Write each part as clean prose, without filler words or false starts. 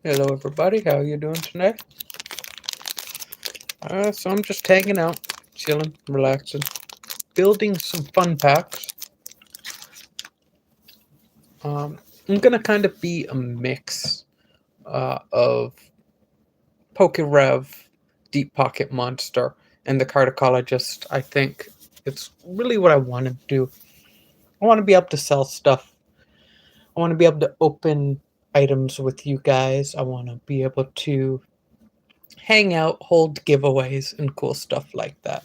Hello everybody, how are you doing tonight? So I'm just hanging out, chilling, relaxing, building some fun packs. I'm gonna kind of be a mix of Pokerev, Deep Pocket Monster, and the Cardicologist. I think it's really what I want to do. I want to be able to sell stuff. I want to be able to open items with you guys. I want to be able to hang out, hold giveaways, and cool stuff like that.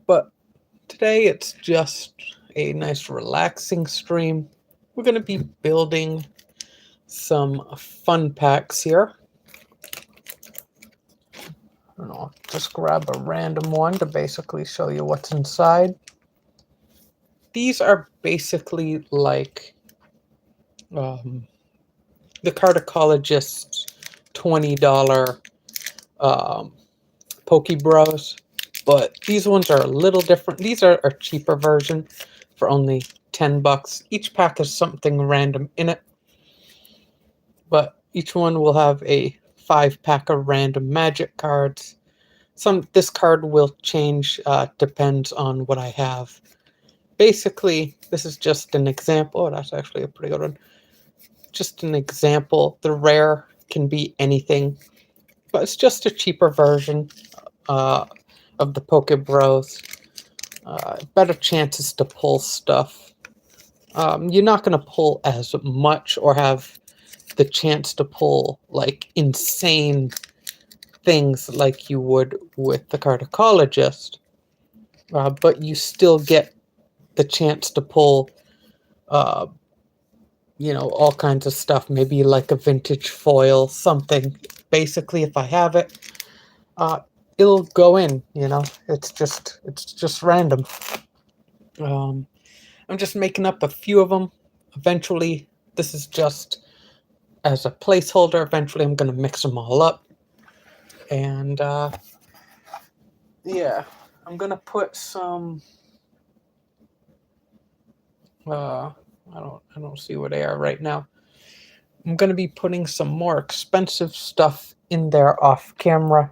But today it's just a nice relaxing stream. We're going to be building some fun packs here. I'll just grab a random one to basically show you what's inside. These are basically like the Cardicologist's $20 Pokebros, but these ones are a little different. These are a cheaper version for only $10. Each pack has something random in it, but each one will have a 5-pack of random magic cards. This card will change, depends on what I have. Basically, this is just an example. Oh, that's actually a pretty good one. Just an example. The rare can be anything, but it's just a cheaper version of the Pokebros. Better chances to pull stuff. You're not going to pull as much or have the chance to pull like insane things like you would with the Cardicologist, but you still get the chance to pull all kinds of stuff, maybe like a vintage foil, something. Basically, if I have it, it'll go in, it's just random. I'm just making up a few of them. Eventually, this is just as a placeholder. Eventually, I'm going to mix them all up. And, yeah, I'm going to put some, I don't see where they are right now. I'm going to be putting some more expensive stuff in there off camera.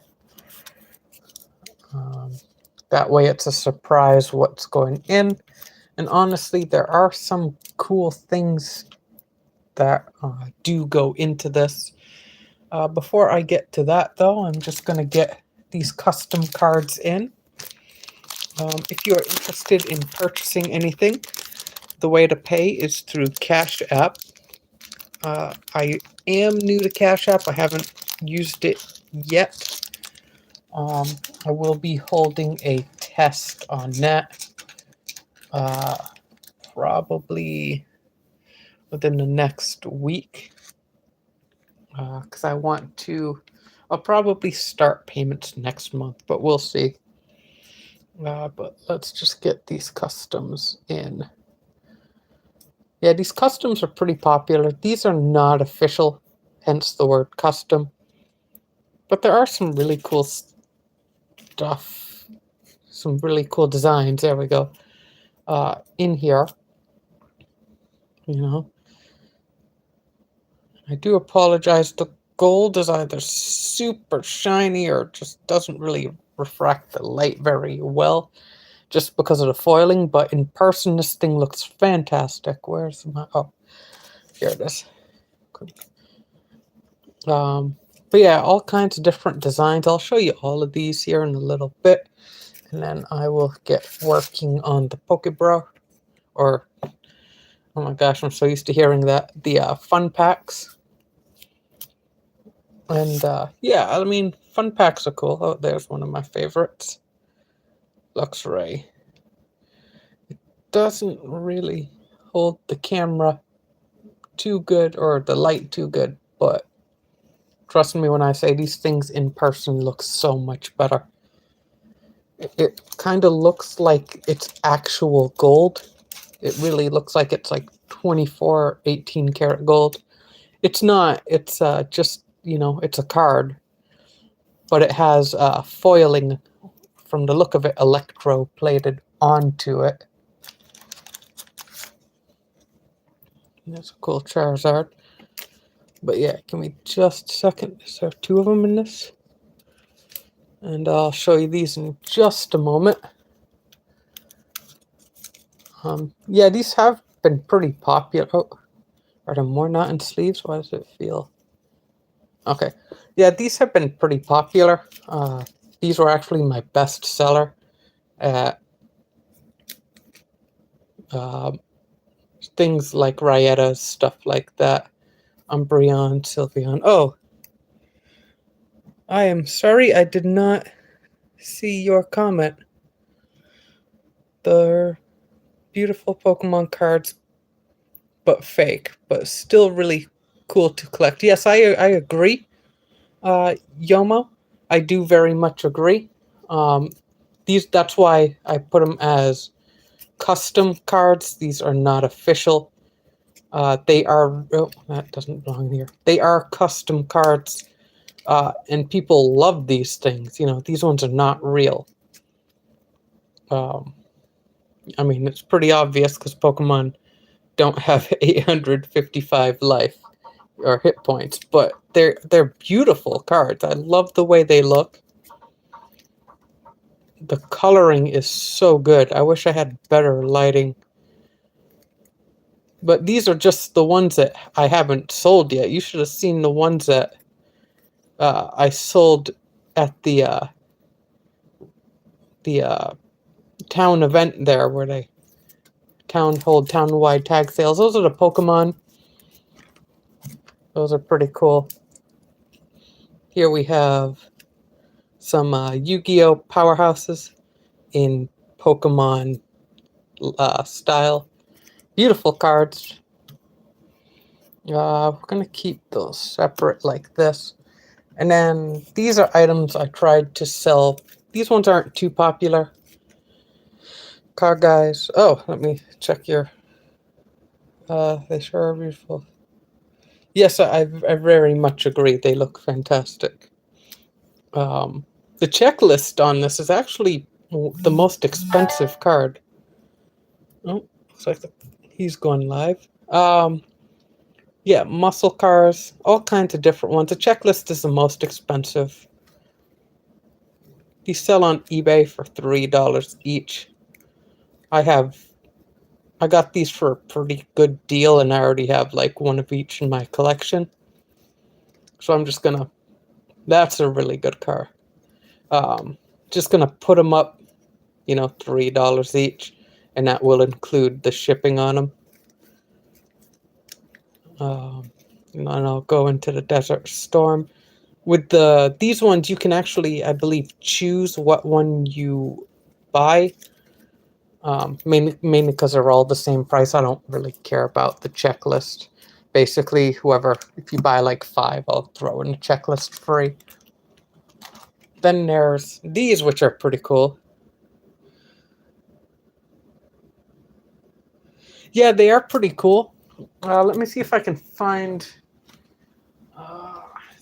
That way it's a surprise what's going in. And honestly, there are some cool things that do go into this. Before I get to that, though, I'm just going to get these custom cards in. If you are interested in purchasing anything, the way to pay is through Cash App. I am new to Cash App. I haven't used it yet. I will be holding a test on that probably within the next week, because I'll probably start payments next month, but we'll see. But let's just get these customs in. Yeah, these customs are pretty popular. These are not official, hence the word custom. But there are some really cool stuff, some really cool designs. There we go. In here, I do apologize. The gold is either super shiny or just doesn't really refract the light very well, just because of the foiling. But in person, this thing looks fantastic. Where's my... Oh, here it is. But yeah, all kinds of different designs. I'll show you all of these here in a little bit, and then I will get working on the Pokebro, or oh my gosh, I'm so used to hearing that, the fun packs. And yeah, I mean, fun packs are cool. Oh, there's one of my favorites, Luxray. It doesn't really hold the camera too good, or the light too good, but trust me when I say these things in person look so much better. It kind of looks like it's actual gold. It really looks like it's like 24, 18 karat gold. It's not. It's just, it's a card. But it has foiling, from the look of it, electroplated onto it. That's a cool Charizard. But yeah, give me just a second. Is there 2 of them in this? And I'll show you these in just a moment. Yeah, these have been pretty popular. Oh, are there more not in sleeves? Why does it feel... Okay. Yeah, these have been pretty popular. These were actually my best seller at things like Rietta's, stuff like that. Umbreon, Sylveon. Oh, I am sorry I did not see your comment. They're beautiful Pokemon cards, but fake, but still really cool to collect. Yes, I agree, Yomo. I do very much agree. That's why I put them as custom cards. These are not official. They are... Oh, that doesn't belong here. They are custom cards, and people love these things. You know, these ones are not real. I mean, it's pretty obvious because Pokemon don't have 855 life or hit points, but they're beautiful cards. I love the way they look. The coloring is so good. I wish I had better lighting. But these are just the ones that I haven't sold yet. You should have seen the ones that I sold at the town event there, where they hold town-wide tag sales. Those are the Pokemon. Those are pretty cool. Here we have some Yu-Gi-Oh! Powerhouses in Pokemon style. Beautiful cards. We're going to keep those separate like this. And then these are items I tried to sell. These ones aren't too popular. Card guys. Oh, let me check your... they sure are beautiful. Yes, I very much agree. They look fantastic. The checklist on this is actually the most expensive card. Oh, looks like he's going live. Yeah, muscle cars, all kinds of different ones. The checklist is the most expensive. These sell on eBay for $3 each. I got these for a pretty good deal, and I already have like one of each in my collection. So I'm just gonna... That's a really good car. Just gonna put them up, you know, $3 each, and that will include the shipping on them. And I'll go into the Desert Storm. With these ones, you can actually, I believe, choose what one you buy. Mainly because they're all the same price. I don't really care about the checklist. Basically, if you buy like 5, I'll throw in the checklist free. Then there's these, which are pretty cool. Yeah, they are pretty cool. Let me see if I can find... is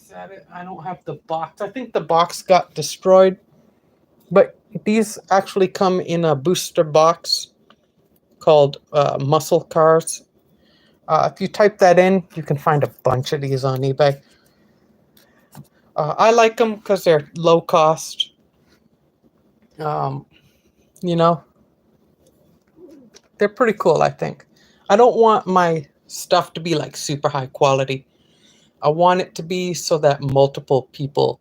that it? I don't have the box. I think the box got destroyed. But these actually come in a booster box called Muscle Cars. If you type that in, you can find a bunch of these on eBay. I like them because they're low cost. You know, they're pretty cool, I think. I don't want my stuff to be like super high quality. I want it to be so that multiple people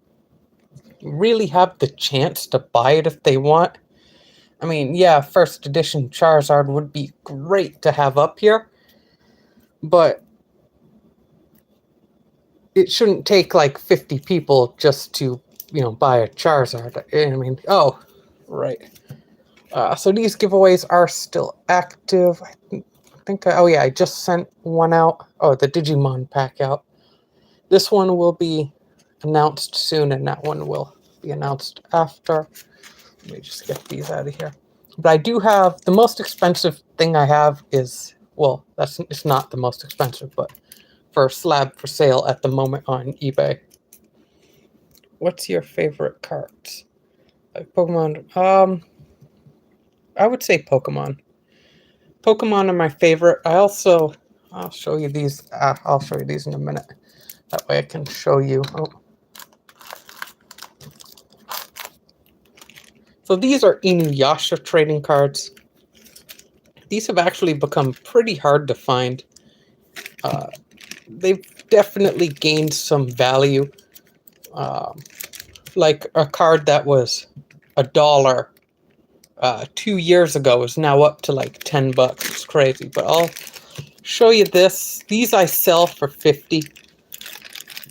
really have the chance to buy it if they want. I mean, yeah, first edition Charizard would be great to have up here, but it shouldn't take like 50 people just to, you know, buy a Charizard. I mean, oh, right. So these giveaways are still active. I think, oh yeah, I just sent one out. Oh, the Digimon pack out. This one will be announced soon, and that one will be announced after. Let me just get these out of here. But I do have... The most expensive thing I have is... Well, it's not the most expensive, but for slab for sale at the moment on eBay. What's your favorite cards? Like Pokemon? I would say Pokemon. Pokemon are my favorite. I also I'll show you these. I'll show you these in a minute. That way I can show you. Oh. So these are Inuyasha trading cards. These have actually become pretty hard to find. They've definitely gained some value. Like a card that was $1 2 years ago is now up to like $10. It's crazy. But I'll show you this. These I sell for $50.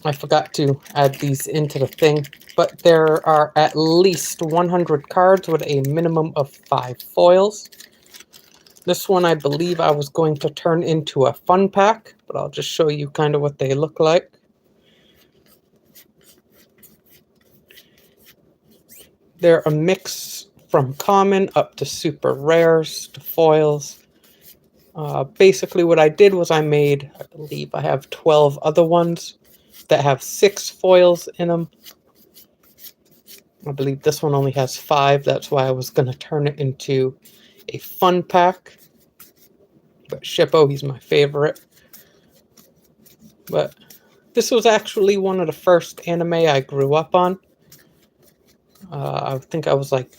I forgot to add these into the thing. But there are at least 100 cards with a minimum of 5 foils. This one I believe I was going to turn into a fun pack, but I'll just show you kind of what they look like. They're a mix from common up to super rares to foils. Basically what I did was I believe I have 12 other ones that have 6 foils in them. I believe this one only has 5. That's why I was going to turn it into a fun pack. But Shippo, he's my favorite. But this was actually one of the first anime I grew up on. I think I was like,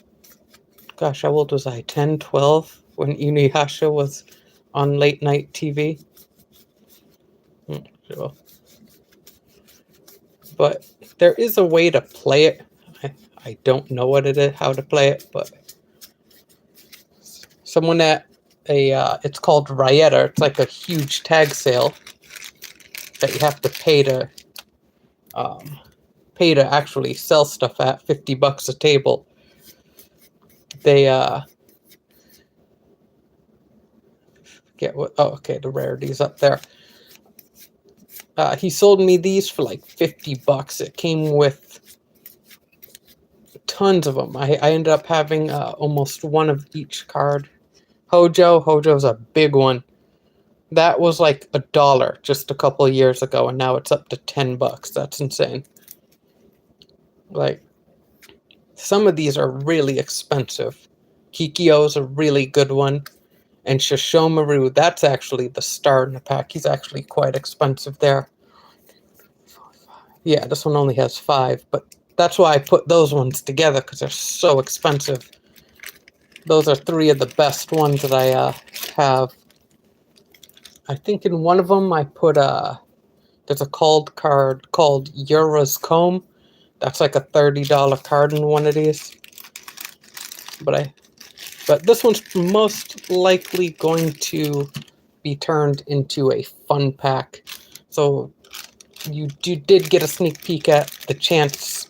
gosh, how old was I? 10, 12 when Inuyasha was on late night TV. Sure. But there is a way to play it. I don't know what it is, how to play it, but someone at it's called Rieta. It's like a huge tag sale that you have to pay to actually sell stuff at, $50 a table. They get what? Oh, okay, the rarities up there. He sold me these for like $50. It came with tons of them. I ended up having almost one of each card. Hojo's a big one. That was like $1 just a couple of years ago, and now it's up to $10. That's insane. Like, some of these are really expensive. Kikyo's a really good one. And Shishomaru, that's actually the star in the pack. He's actually quite expensive there. Yeah, this one only has 5, but that's why I put those ones together, because they're so expensive. Those are 3 of the best ones that I have. I think in one of them I put there's a card called Yura's Comb. That's like a $30 card in one of these. But this one's most likely going to be turned into a fun pack. So you did get a sneak peek at the chance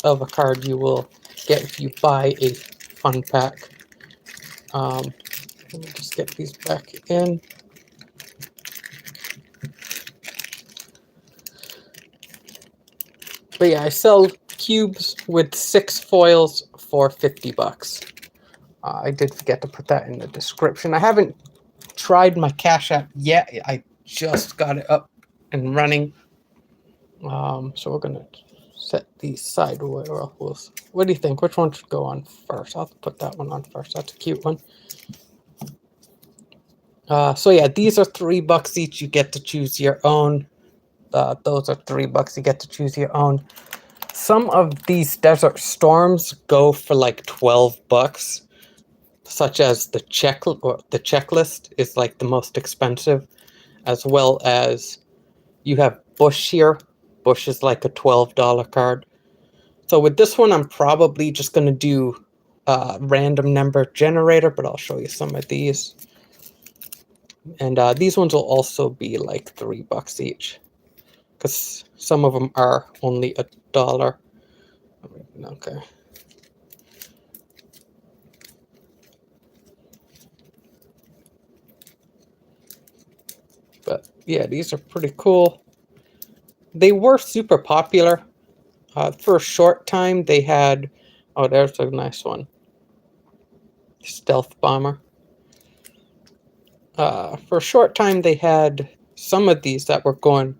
of a card you will get if you buy a fun pack. Let me just get these back in. But yeah, I sell cubes with 6 foils for $50. I did forget to put that in the description. I haven't tried my Cash App yet. I just got it up and running. So we're gonna set these sideways. What do you think? Which one should go on first? I'll put that one on first. That's a cute one. So yeah, these are $3 each. You get to choose your own. Those are $3. You get to choose your own. Some of these Desert Storms go for like $12, such as the checklist is like the most expensive, as well as you have Bush here. Bush is like a $12 card. So with this one, I'm probably just going to do random number generator, but I'll show you some of these. And these ones will also be like $3 each, because some of them are only $1. Okay. But yeah, these are pretty cool. They were super popular. For a short time, they had... Oh, there's a nice one. Stealth Bomber. For a short time, they had some of these that were going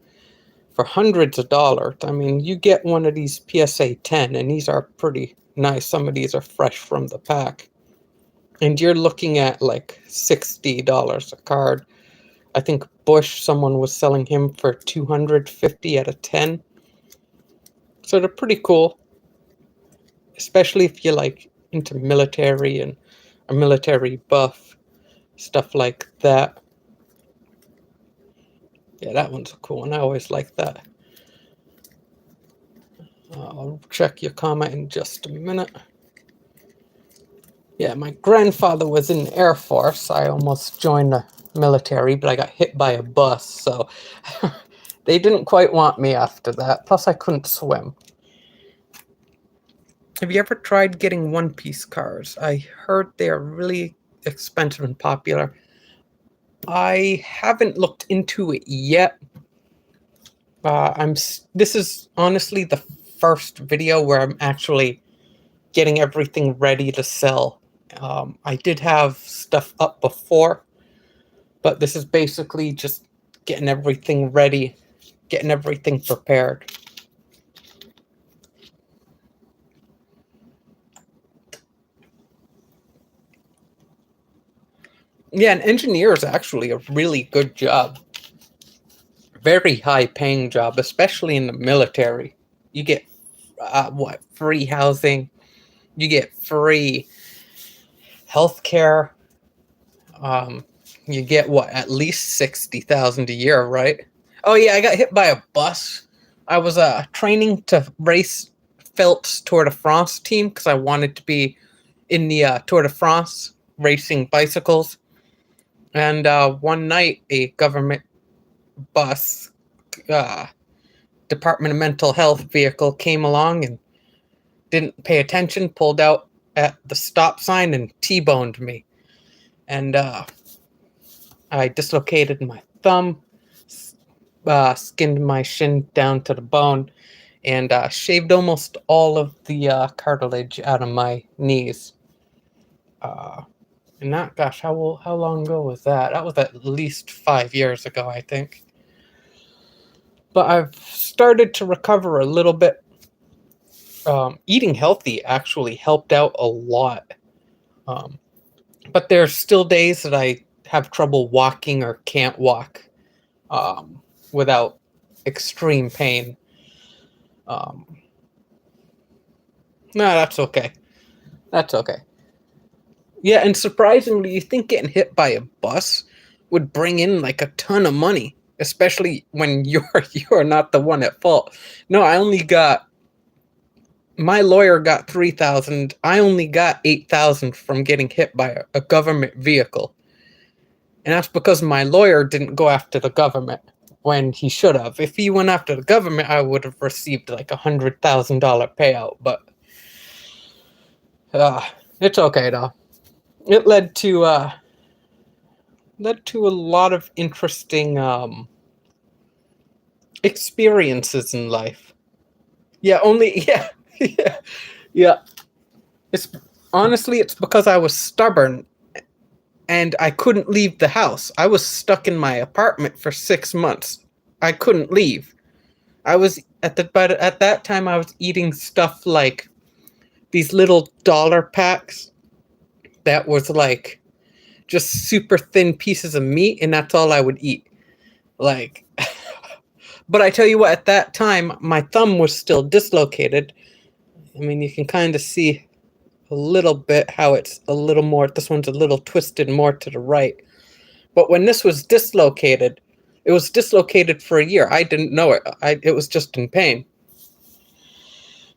for hundreds of dollars. I mean, you get one of these PSA 10, and these are pretty nice. Some of these are fresh from the pack. And you're looking at like $60 a card. I think Bush, someone was selling him for $250 out of 10. So they're pretty cool, especially if you like into military and a military buff, stuff like that. Yeah, that one's a cool one. I always like that. I'll check your comment in just a minute. Yeah, my grandfather was in the Air Force. I almost joined the military, but I got hit by a bus, so they didn't quite want me after that. Plus, I couldn't swim. Have you ever tried getting one-piece cars? I heard they're really expensive and popular. I haven't looked into it yet. This is honestly the first video where I'm actually getting everything ready to sell. I did have stuff up before, but this is basically just getting everything ready, getting everything prepared. Yeah, an engineer is actually a really good job. Very high paying job, especially in the military. You get, free housing, you get free healthcare. You get at least 60,000 a year, right? Oh yeah, I got hit by a bus. I was training to race Phelps Tour de France team because I wanted to be in the Tour de France racing bicycles. And one night, a government bus, Department of Mental Health vehicle came along and didn't pay attention, pulled out at the stop sign and T-boned me. And I dislocated my thumb, skinned my shin down to the bone, and shaved almost all of the cartilage out of my knees. And that, gosh, how long ago was that? That was at least 5 years ago, I think. But I've started to recover a little bit. Eating healthy actually helped out a lot. But there's still days that I have trouble walking or can't walk without extreme pain. No, that's okay. That's okay. Yeah, and surprisingly, you think getting hit by a bus would bring in like a ton of money, especially when you're not the one at fault. No, my lawyer got 3,000. I only got 8,000 from getting hit by a government vehicle. And that's because my lawyer didn't go after the government when he should have. If he went after the government, I would have received like $100,000 payout, but it's okay though. It led to a lot of interesting experiences in life. Yeah, yeah, yeah, yeah. It's honestly, it's because I was stubborn and I couldn't leave the house. I was stuck in my apartment for 6 months. I couldn't leave. But at that time I was eating stuff like these little dollar packs that was like just super thin pieces of meat, and that's all I would eat. Like, but I tell you what, at that time, my thumb was still dislocated. I mean, you can kind of see a little bit how it's a little more, this one's a little twisted more to the right. But when this was dislocated, it was dislocated for a year. I didn't know it. It was just in pain.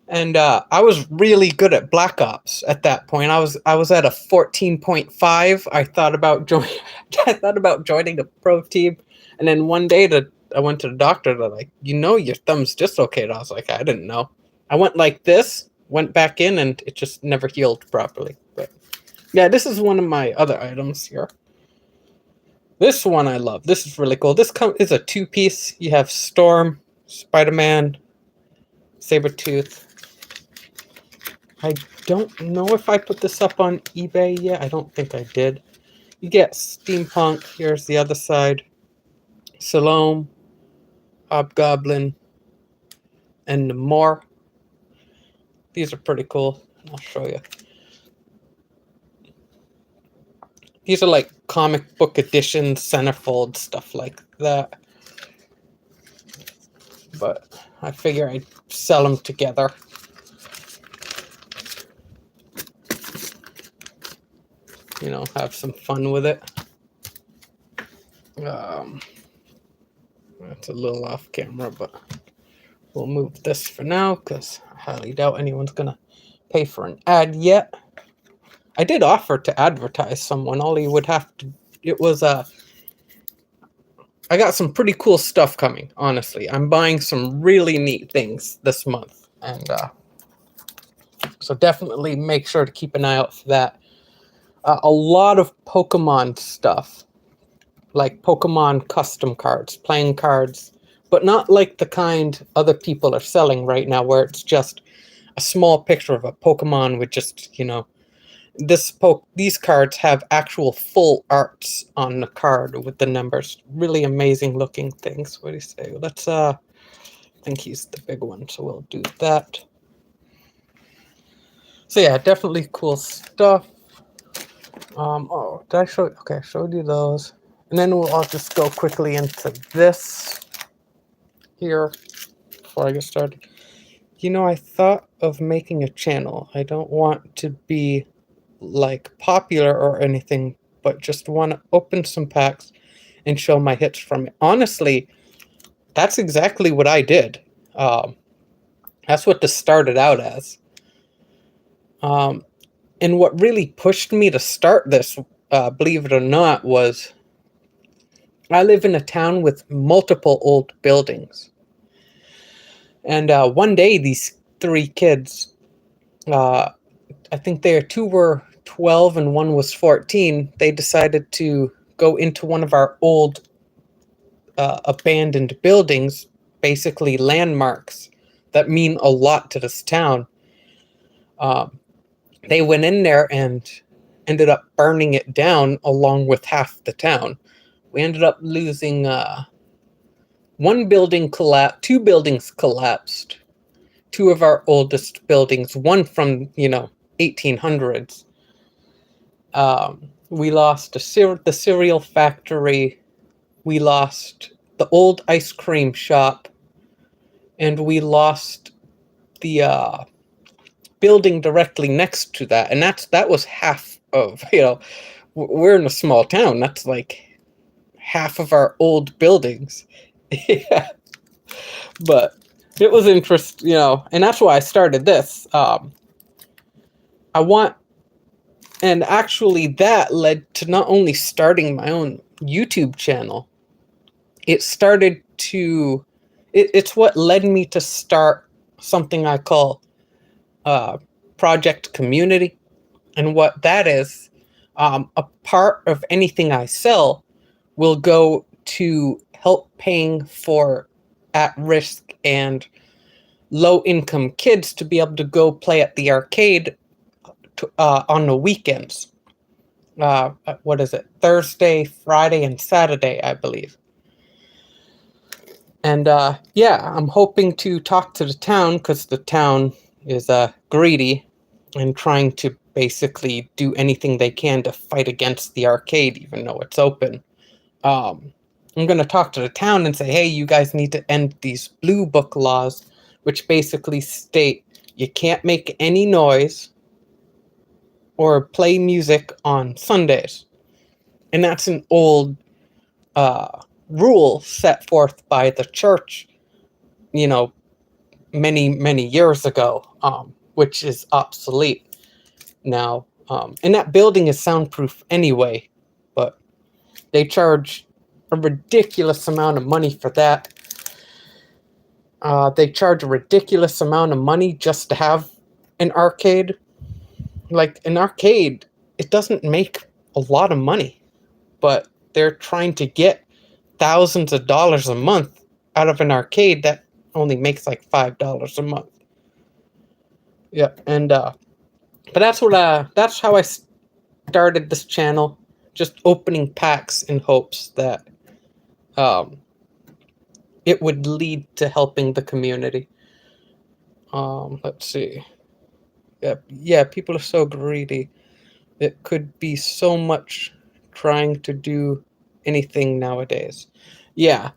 And I was really good at Black Ops at that point. I was at a 14.5. I thought about joining the pro team, and then one day I went to the doctor. They're like, your thumb's dislocated. I was like, I didn't know. I went like this, went back in, and it just never healed properly. But yeah, this is one of my other items here. This one I love. This is really cool. This is a 2-piece. You have Storm, Spider-Man, Sabretooth. I don't know if I put this up on eBay yet. I don't think I did. You get Steampunk. Here's the other side. Salome, Hobgoblin, and more. These are pretty cool. I'll show you. These are like comic book editions, centerfold, stuff like that. But I figure I'd sell them together. You know, have some fun with it. That's a little off camera, but we'll move this for now because I highly doubt anyone's gonna pay for an ad yet. I did offer to advertise someone. All you would have to, it was I got some pretty cool stuff coming, honestly. I'm buying some really neat things this month, and so definitely make sure to keep an eye out for that. A lot of Pokemon stuff, like Pokemon custom cards, playing cards, but not like the kind other people are selling right now, where it's just a small picture of a Pokemon with just, you know, these cards have actual full arts on the card with the numbers. Really amazing looking things. What do you say? Let's I think he's the big one, so we'll do that. So yeah, definitely cool stuff. Oh, did I show? Okay, I showed you those, and then I'll just go quickly into this here before I get started. You know, I thought of making a channel. I don't want to be like popular or anything, but just want to open some packs and show my hits from it. Honestly, that's exactly what I did. That's what this started out as. And what really pushed me to start this, believe it or not, was I live in a town with multiple old buildings. And one day, these three kids, I think two were 12 and one was 14, they decided to go into one of our old abandoned buildings, basically landmarks that mean a lot to this town. They went in there and ended up burning it down along with half the town. We ended up losing one building collapsed, two buildings collapsed, two of our oldest buildings, one from, 1800s. We lost the cereal factory, we lost the old ice cream shop, and we lost the building directly next to that. And that was half of, we're in a small town. That's like half of our old buildings. Yeah. But it was interesting, and that's why I started this. And actually that led to not only starting my own YouTube channel, it's what led me to start something I call Project Community. And what that is, a part of anything I sell will go to help paying for at-risk and low-income kids to be able to go play at the arcade on the weekends. What is it? Thursday, Friday, and Saturday, I believe. And yeah, I'm hoping to talk to the town, because the town is greedy and trying to basically do anything they can to fight against the arcade, even though it's open. I'm going to talk to the town and say, hey, you guys need to end these blue book laws, which basically state you can't make any noise or play music on Sundays. And that's an old rule set forth by the church, many, many years ago, which is obsolete now. And that building is soundproof anyway, but they charge a ridiculous amount of money for that. They charge a ridiculous amount of money just to have an arcade. Like, an arcade, it doesn't make a lot of money, but they're trying to get thousands of dollars a month out of an arcade that only makes like $5 a month. Yeah, and but that's how I started this channel, just opening packs in hopes that it would lead to helping the community. Let's see. Yeah, people are so greedy. It could be so much trying to do anything nowadays. Yeah,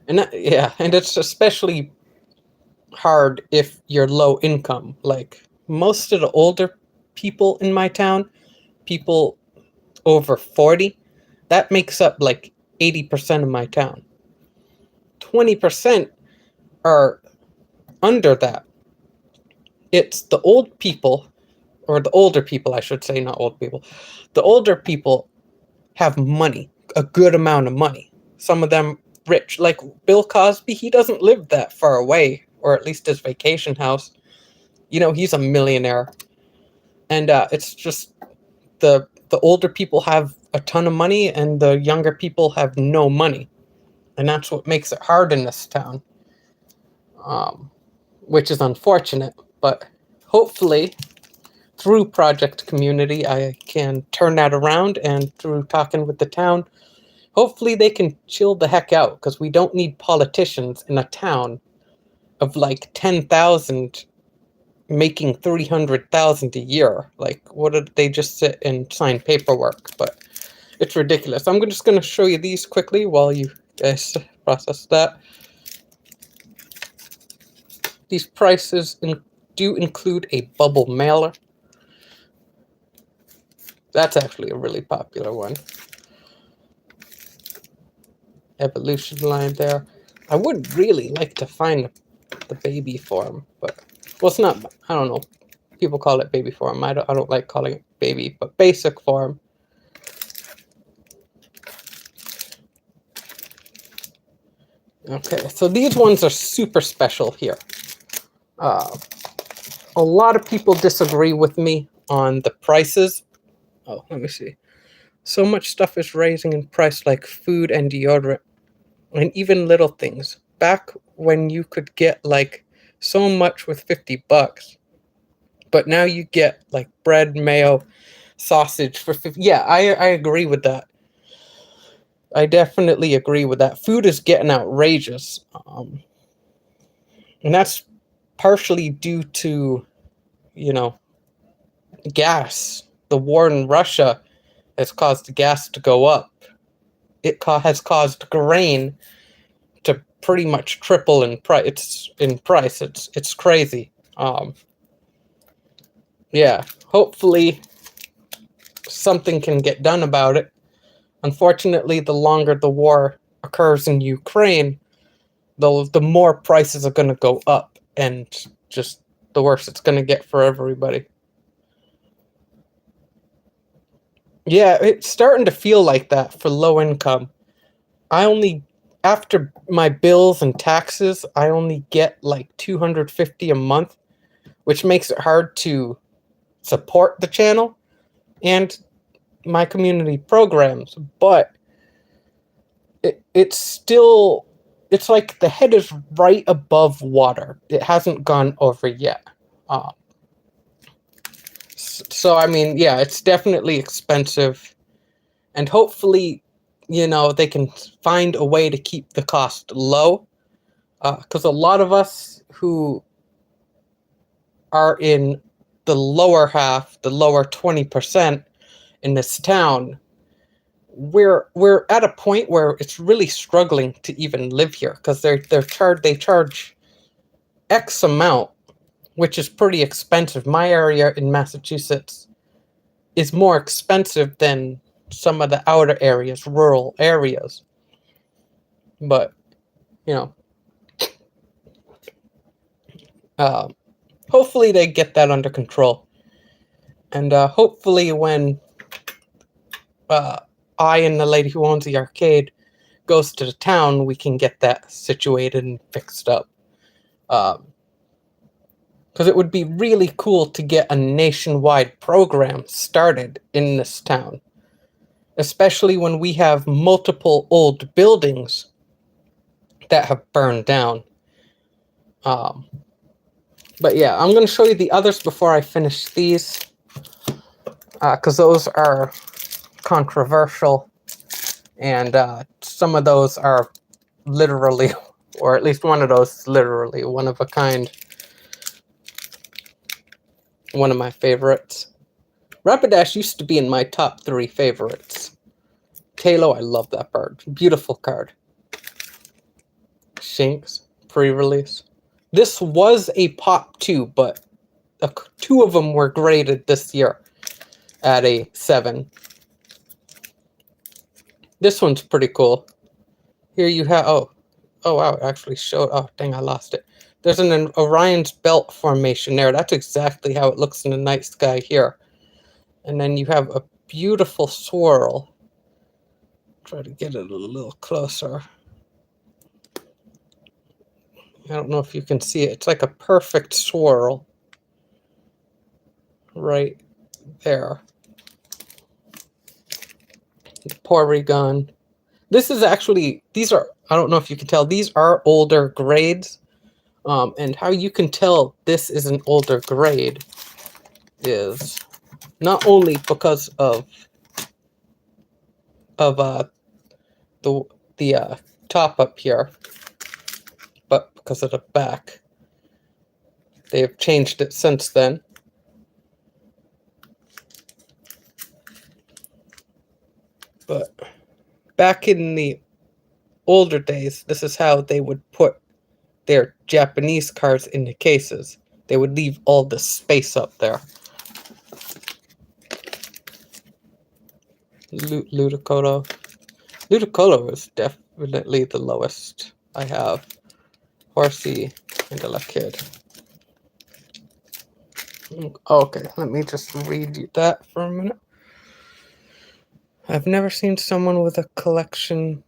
and it's especially hard if you're low income. Like most of the older people in my town, people over 40, that makes up like 80% of my town. 20% are under that. It's the old people, or the older people, I should say, not old people. The older people have money, a good amount of money. Some of them rich. Like Bill Cosby, he doesn't live that far away, or at least his vacation house. You know, he's a millionaire. And it's just the older people have a ton of money and the younger people have no money. And that's what makes it hard in this town. Which is unfortunate, but hopefully through Project Community, I can turn that around, and through talking with the town, hopefully they can chill the heck out, because we don't need politicians in a town of like 10,000 making 300,000 a year. Like, what did they just sit and sign paperwork? But it's ridiculous. I'm just going to show you these quickly while you guys process that. These prices do include a bubble mailer. That's actually a really popular one. Evolution line there. I would really like to find the baby form, but well, it's not. I don't know. People call it baby form. I don't like calling it baby, but basic form. Okay, so these ones are super special here. A lot of people disagree with me on the prices. Oh, let me see. So much stuff is rising in price, like food and deodorant, and even little things. Back when you could get like so much with 50 bucks, but now you get like bread, mayo, sausage for 50. Yeah, I agree with that. I definitely agree with that. Food is getting outrageous. And that's partially due to, you know, gas. The war in Russia has caused gas to go up. It has caused grain to pretty much triple in price. It's crazy. Yeah, hopefully something can get done about it. Unfortunately, the longer the war occurs in Ukraine, the more prices are going to go up, and just the worse it's going to get for everybody. Yeah, it's starting to feel like that for low income. After my bills and taxes, I only get like $250 a month, which makes it hard to support the channel and my community programs. But it's like the head is right above water. It hasn't gone over yet. So, I mean, yeah, it's definitely expensive. And hopefully, you know, they can find a way to keep the cost low. Because a lot of us who are in the lower half, the lower 20% in this town, we're at a point where it's really struggling to even live here, because they charge X amount, which is pretty expensive. My area in Massachusetts is more expensive than some of the outer areas, rural areas. But, you know, hopefully they get that under control. And hopefully when I and the lady who owns the arcade goes to the town, we can get that situated and fixed up. Because it would be really cool to get a nationwide program started in this town. Especially when we have multiple old buildings that have burned down. But yeah, I'm going to show you the others before I finish these. Because those are controversial. And some of those are literally, or at least one of those is literally one of a kind. One of my favorites. Rapidash used to be in my top 3 favorites. Halo, I love that bird. Beautiful card. Shanks, pre-release. This was a pop too, but 2 of them were graded this year at a 7. This one's pretty cool. Here you have, oh wow, it actually showed, oh dang, I lost it. There's an Orion's belt formation there. That's exactly how it looks in the night sky here. And then you have a beautiful swirl. Try to get it a little closer. I don't know if you can see it. It's like a perfect swirl right there. The Porygon. This is actually, these are, I don't know if you can tell, these are older grades. And how you can tell this is an older grade is not only because of the top up here, but because of the back. They have changed it since then. But back in the older days, this is how they would put their Japanese cards in the cases. They would leave all the space up there. Ludicolo. Ludicolo is definitely the lowest I have. Horsey and a kid. Okay, let me just read you that for a minute. I've never seen someone with a collection.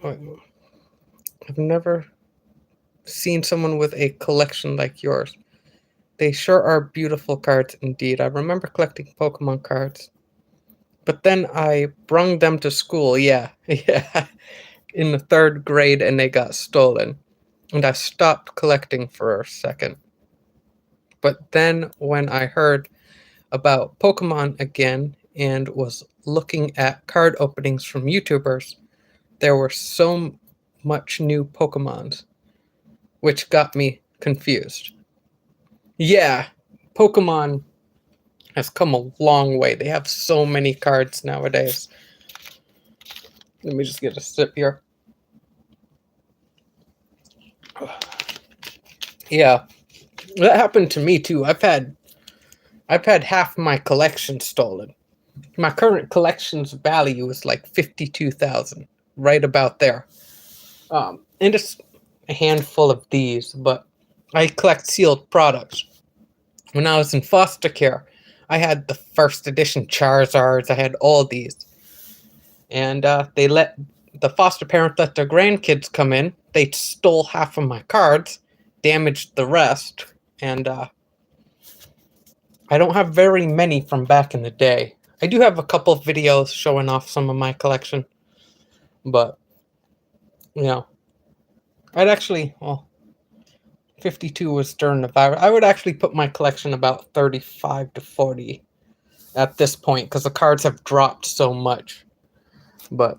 I've never seen someone with a collection like yours. They sure are beautiful cards indeed. I remember collecting Pokemon cards. But then I brung them to school, yeah, in the 3rd grade, and they got stolen. And I stopped collecting for a second. But then when I heard about Pokemon again and was looking at card openings from YouTubers, there were so much new Pokemons, which got me confused. Yeah, Pokemon has come a long way. They have so many cards nowadays. Let me just get a sip here. Yeah, that happened to me too. I've had half my collection stolen. My current collection's value is like 52,000, right about there. And it's a handful of these, but I collect sealed products. When I was in foster care, I had the 1st edition Charizards. I had all these. And they let the foster parent let their grandkids come in. They stole half of my cards, damaged the rest, and I don't have very many from back in the day. I do have a couple of videos showing off some of my collection, but, you know, I'd actually, well, 52 was during the virus. I would actually put my collection about 35 to 40 at this point, because the cards have dropped so much. But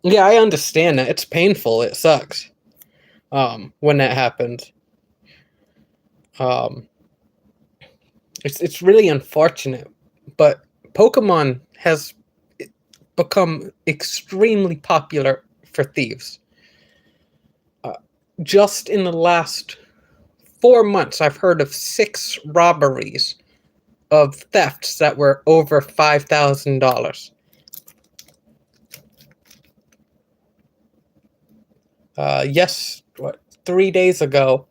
yeah, I understand that. It's painful. It sucks when that happens. It's really unfortunate. But Pokemon has become extremely popular for thieves. Just in the last 4 months, I've heard of 6 robberies of thefts that were over $5,000. Yes, 3 days ago.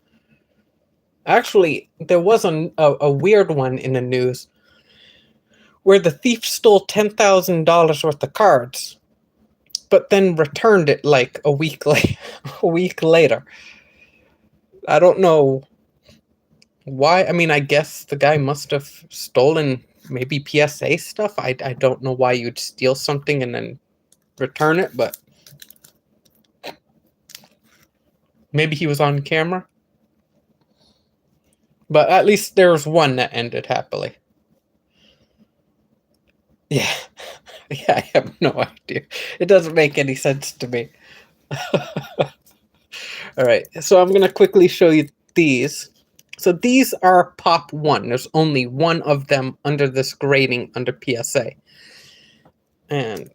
Actually, there was a weird one in the news where the thief stole $10,000 worth of cards, but then returned it like a week later. I don't know why. I mean, I guess the guy must have stolen maybe PSA stuff. I don't know why you'd steal something and then return it, but maybe he was on camera. But at least there was one that ended happily. Yeah. Yeah, I have no idea. It doesn't make any sense to me. Alright, so I'm going to quickly show you these. So these are Pop 1. There's only one of them under this grading under PSA. And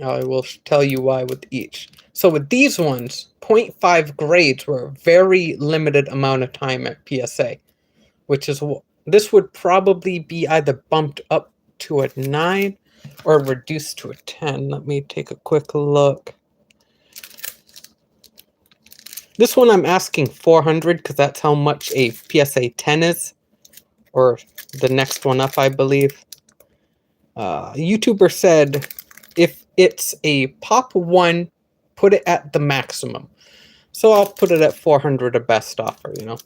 I will tell you why with each. So with these ones, 0.5 grades were a very limited amount of time at PSA, which is this would probably be either bumped up to a 9 or reduced to a 10. Let me take a quick look. This one I'm asking 400 because that's how much a PSA 10 is, or the next one up, I believe. A YouTuber said if it's a pop 1, put it at the maximum. So I'll put it at 400, a best offer, you know.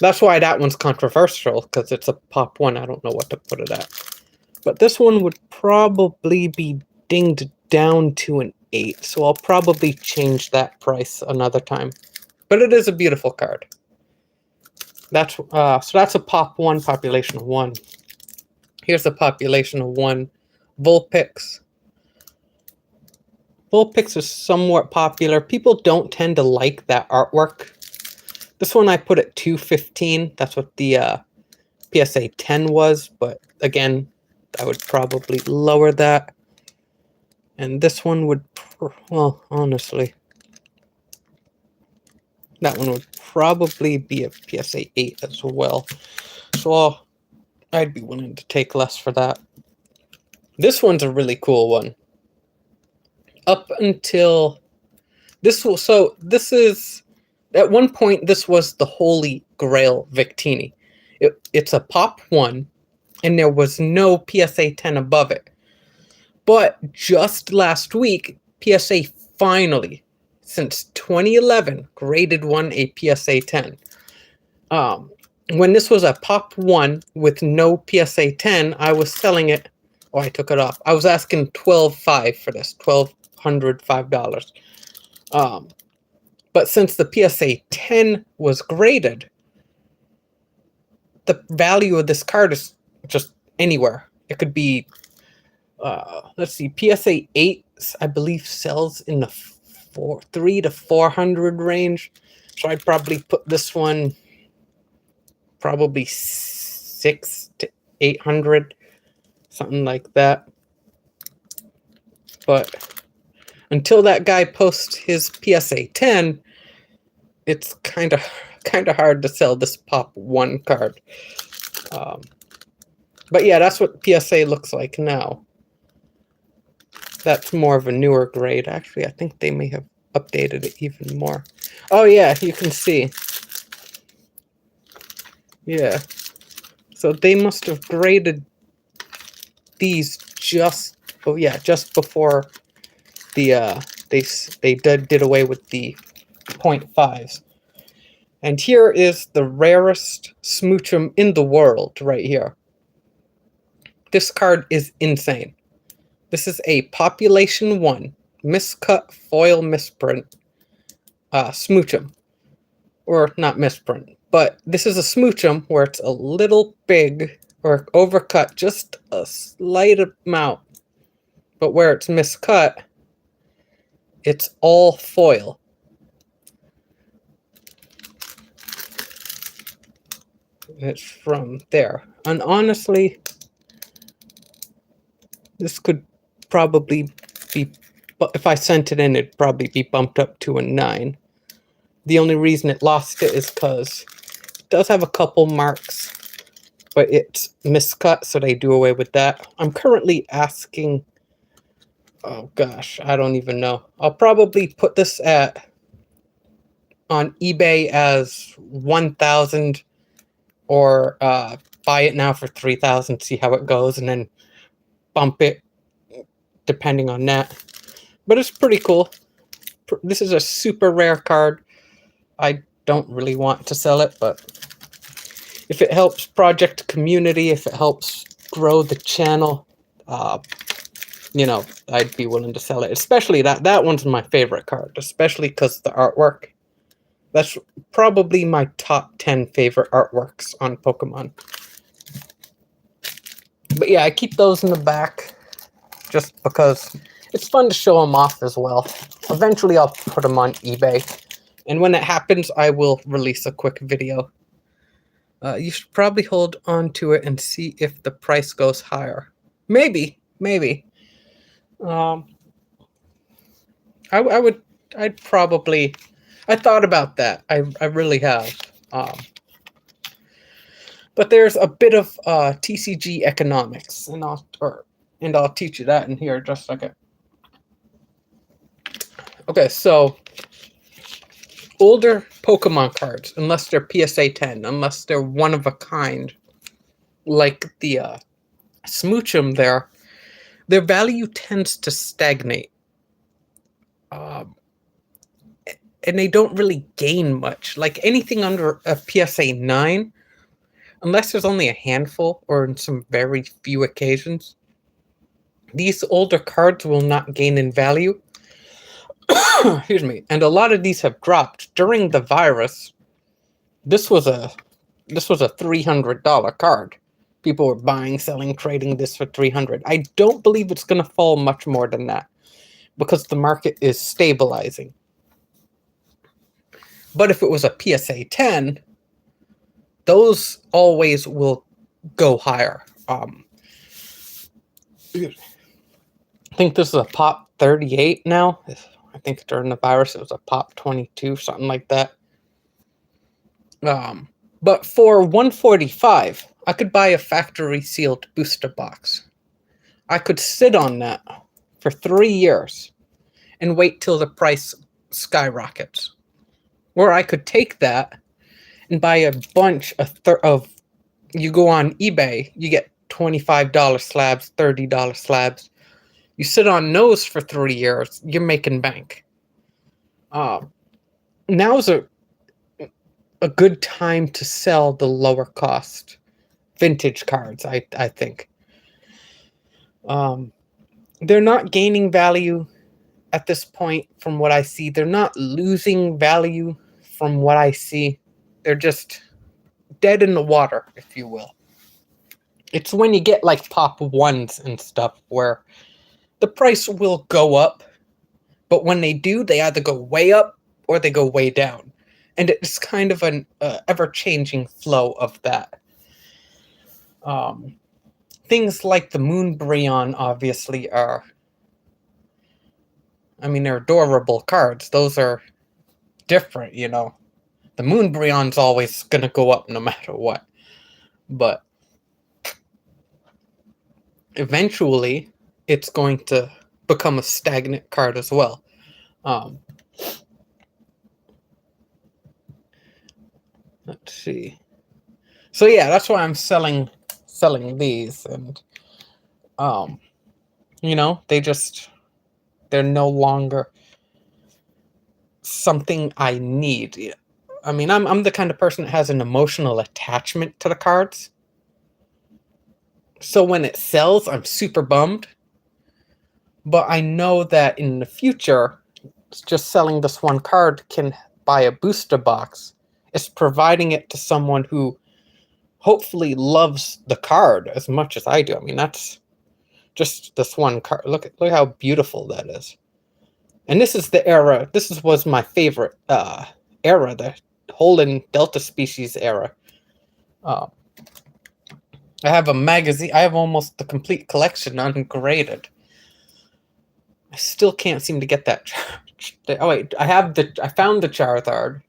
That's why that one's controversial, because it's a pop 1. I don't know what to put it at. But this one would probably be dinged down to an 8, so I'll probably change that price another time. But it is a beautiful card. That's so that's a pop 1, population of 1. Here's a population of 1. Vulpix. Vulpix is somewhat popular. People don't tend to like that artwork. This one I put at 215. That's what the PSA 10 was, but again, I would probably lower that. And this one would, well, honestly, that one would probably be a PSA 8 as well. So I'd be willing to take less for that. This one's a really cool one. Up until this was, so this is, at one point, this was the Holy Grail Victini. It's a pop 1, and there was no PSA 10 above it. But just last week, PSA finally, since 2011, graded one a PSA 10. When this was a pop 1 with no PSA 10, I was selling it. Oh, I took it off. I was asking $12.5 for this, $1,205. But since the PSA 10 was graded, the value of this card is just anywhere. It could be, let's see, PSA 8, I believe, sells in the 300 to 400 range. So I'd probably put this one probably 600 to 800, something like that. But until that guy posts his PSA 10, it's kind of hard to sell this pop 1 card. But yeah, that's what PSA looks like now. That's more of a newer grade. Actually, I think they may have updated it even more. Oh yeah, you can see. Yeah. So they must have graded these just before the they did away with the 0.5s. And here is the rarest smoochum in the world right here. This card is insane. This is a population 1 miscut foil misprint smoochum. Or not misprint, but this is a smoochum where it's a little big or overcut just a slight amount. But where it's miscut, it's all foil. It's from there. And honestly, this could probably be, if I sent it in, it'd probably be bumped up to a 9. The only reason it lost it is because it does have a couple marks, but it's miscut, so they do away with that. I'm currently asking, oh gosh, I don't even know. I'll probably put this on eBay as 1,000, or buy it now for 3,000, see how it goes, and then bump it depending on that. But it's pretty cool. This is a super rare card. I don't really want to sell it, but if it helps project community, if it helps grow the channel, you know, I'd be willing to sell it. Especially that one's my favorite card, especially because the artwork. That's probably my top 10 favorite artworks on Pokemon. But yeah, I keep those in the back just because it's fun to show them off as well. Eventually, I'll put them on eBay. And when it happens, I will release a quick video. You should probably hold on to it and see if the price goes higher. Maybe. I'd probably, I thought about that. I really have. But there's a bit of TCG economics, and I'll teach you that in here in just a second. Okay, so older Pokemon cards, unless they're PSA 10, unless they're one of a kind, like the Smoochum there, their value tends to stagnate. And they don't really gain much. Like anything under a PSA 9, unless there's only a handful or in some very few occasions, these older cards will not gain in value. Excuse me. And a lot of these have dropped during the virus. This was a $300 card. People were buying, selling, trading this for $300. I don't believe it's going to fall much more than that because the market is stabilizing. But if it was a PSA 10, those always will go higher. I think this is a pop 38 now. I think during the virus it was a pop 22, something like that. But for $145, I could buy a factory sealed booster box. I could sit on that for 3 years and wait till the price skyrockets. Or I could take that and buy a bunch of you go on eBay, you get $25 slabs, $30 slabs. You sit on those for 3 years, you're making bank. Now's a good time to sell the lower cost vintage cards, I think. They're not gaining value at this point from what I see. They're not losing value from what I see. They're just dead in the water, if you will. It's when you get like pop ones and stuff where the price will go up, but when they do, they either go way up or they go way down. And it's kind of an ever-changing flow of that. Things like the Moonbreon obviously are, they're adorable cards. Those are different, you know. The Moonbreon's always going to go up no matter what. But eventually, it's going to become a stagnant card as well. Let's see. So yeah, that's why I'm selling these, and they're no longer something I need. I'm the kind of person that has an emotional attachment to the cards. So when it sells, I'm super bummed. But I know that in the future, just selling this one card can buy a booster box. It's providing it to someone who hopefully loves the card as much as I do. That's just this one card. Look how beautiful that is. And this is the era. Was my favorite era, the Holden Delta Species era. I have a magazine. I have almost the complete collection ungraded. I still can't seem to get that. Oh wait, I found the Charizard.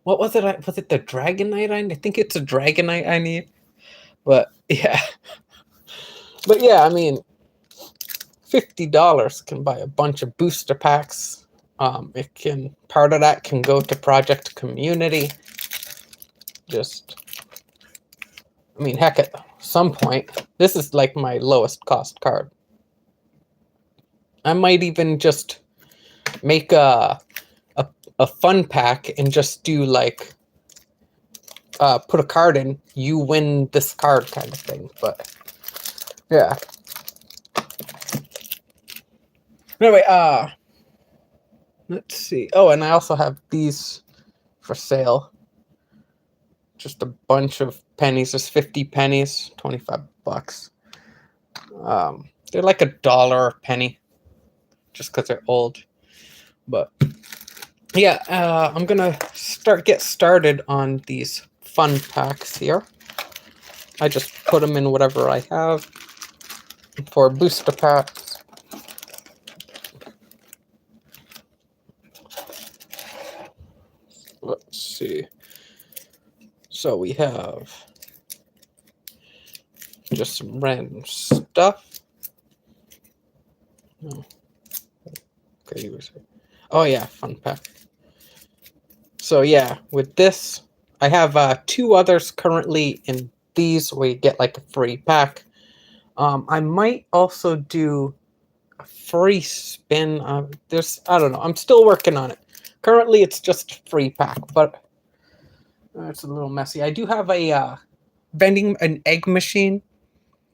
What was it? Was it the Dragonite? I think it's a Dragonite I need. But yeah. But yeah, $50 can buy a bunch of booster packs. Part of that can go to Project Community. Heck, at some point, this is like my lowest cost card. I might even just make a fun pack and just do like put a card in, you win this card kind of thing. But yeah. Anyway, let's see. Oh, and I also have these for sale. Just a bunch of pennies. There's 50 pennies, $25. They're like $1 a penny, just because they're old. But yeah, I'm gonna get started on these fun packs here. I just put them in whatever I have for booster packs. let's see. So we have just some random stuff. Oh. Okay, oh yeah, fun pack. So yeah, with this, I have 2 others currently in these where you get like a free pack. I might also do a free spin. I don't know. I'm still working on it. Currently, it's just a free pack, but it's a little messy. I do have a vending an egg machine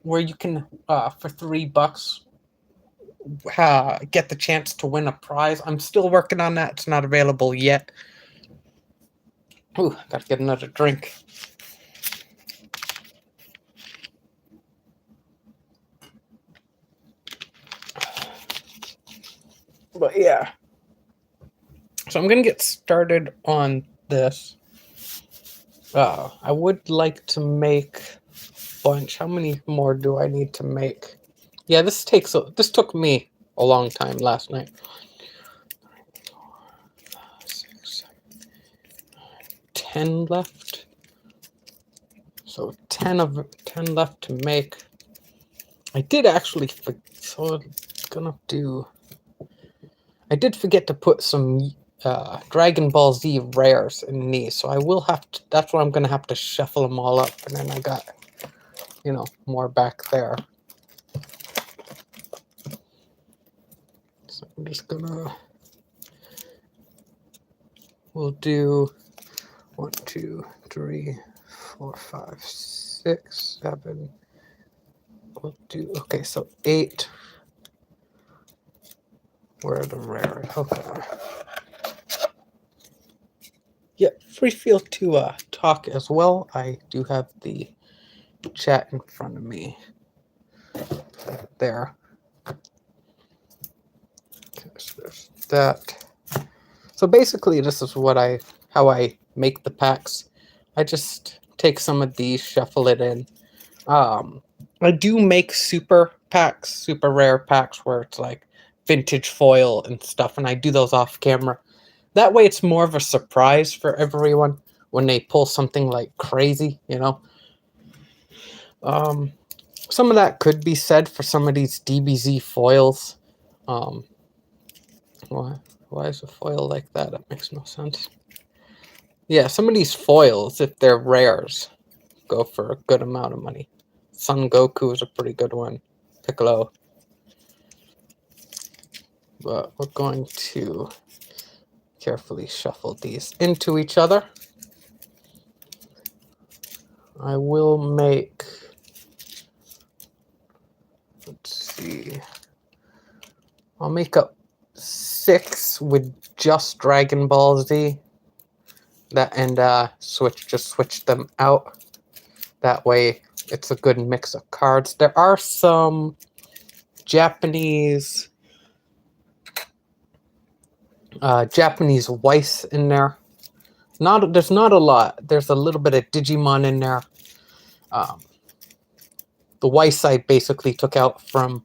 where you can for $3 get the chance to win a prize. I'm still working on that. It's not available yet. Ooh, gotta get another drink. But yeah. So I'm gonna get started on this. I would like to make a bunch. How many more do I need to make? Yeah, this took me a long time last night. 6, 7, 10 left. So 10 left to make. I did actually so it's gonna do. I did forget to put some Dragon Ball Z rares in these, so I will have to. That's why I'm gonna have to shuffle them all up, and then I got, more back there. So I'm just gonna. We'll do 1, 2, 3, 4, 5, 6, 7. We'll do so 8. Where are the rare? Okay. Yeah, free feel to talk as well. I do have the chat in front of me. There. Okay, so there's that. So basically, this is how I make the packs. I just take some of these, shuffle it in. I do make super rare packs where it's like vintage foil and stuff, and I do those off camera. That way it's more of a surprise for everyone when they pull something like crazy, Some of that could be said for some of these DBZ foils. Why is a foil like that? That makes no sense. Yeah, some of these foils, if they're rares, go for a good amount of money. Son Goku is a pretty good one. Piccolo. But we're going to carefully shuffle these into each other. I will make, let's see, I'll make up 6 with just Dragon Ball Z. Switch them out. That way it's a good mix of cards. There are some Japanese Weiss in there. There's not a lot. There's a little bit of Digimon in there. The Weiss I basically took out from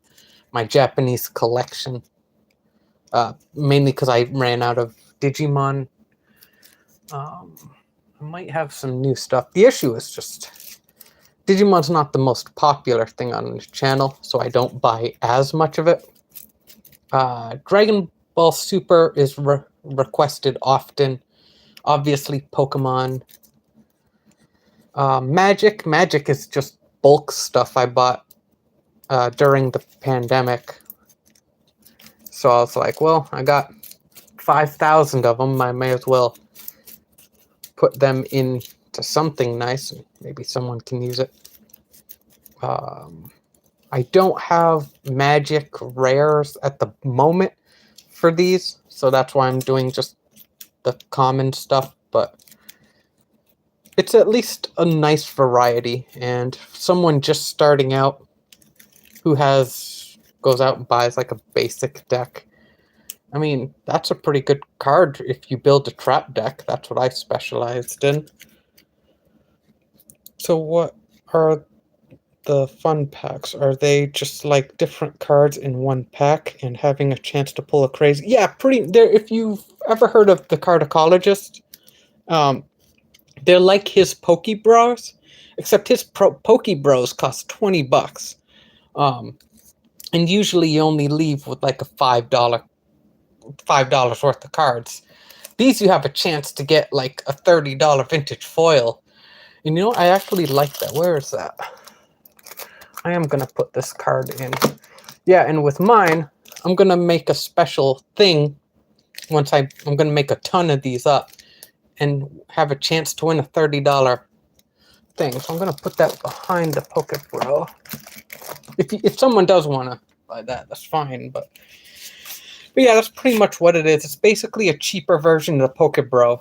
my Japanese collection, mainly because I ran out of Digimon. I might have some new stuff. The issue is just Digimon's not the most popular thing on the channel, so I don't buy as much of it. Dragon Ball Super is requested often. Obviously, Pokemon. Magic is just bulk stuff I bought during the pandemic. So I was like, well, I got 5,000 of them. I may as well put them into something nice, and maybe someone can use it. I don't have magic rares at the moment for these, so that's why I'm doing just the common stuff, but it's at least a nice variety, and someone just starting out who goes out and buys like a basic deck, I mean, that's a pretty good card if you build a trap deck. That's what I specialized in. So what are the fun packs? Are they just like different cards in one pack and having a chance to pull a crazy? Yeah, pretty there. If you've ever heard of the Cardicologist, They're like his Pokebros, except his Pokebros cost $20. And usually you only leave with like a $5 worth of cards. These you have a chance to get like a $30 vintage foil. And you know, I actually like that. Where is that? I am gonna put this card in. Yeah, and with mine, I'm gonna make a special thing. Once I'm gonna make a ton of these up and have a chance to win a $30 thing. So I'm gonna put that behind the Pokebro. If someone does want to buy that, that's fine. But yeah, that's pretty much what it is. It's basically a cheaper version of the Pokebro,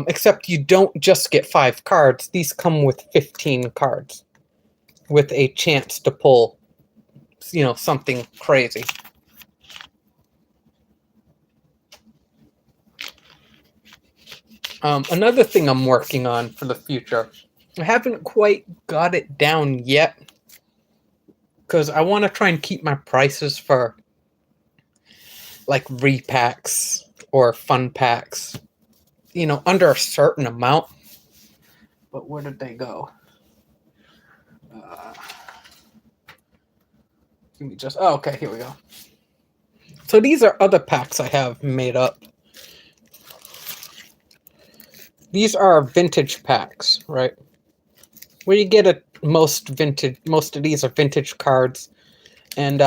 except you don't just get 5 cards. These come with 15 cards, with a chance to pull, you know, something crazy. Another thing I'm working on for the future, I haven't quite got it down yet, because I want to try and keep my prices for like repacks or fun packs, you know, under a certain amount. But where did they go? Give me just, oh, okay, here we go. So these are other packs I have made up. These are vintage packs, right? Where you get most of these are vintage cards, and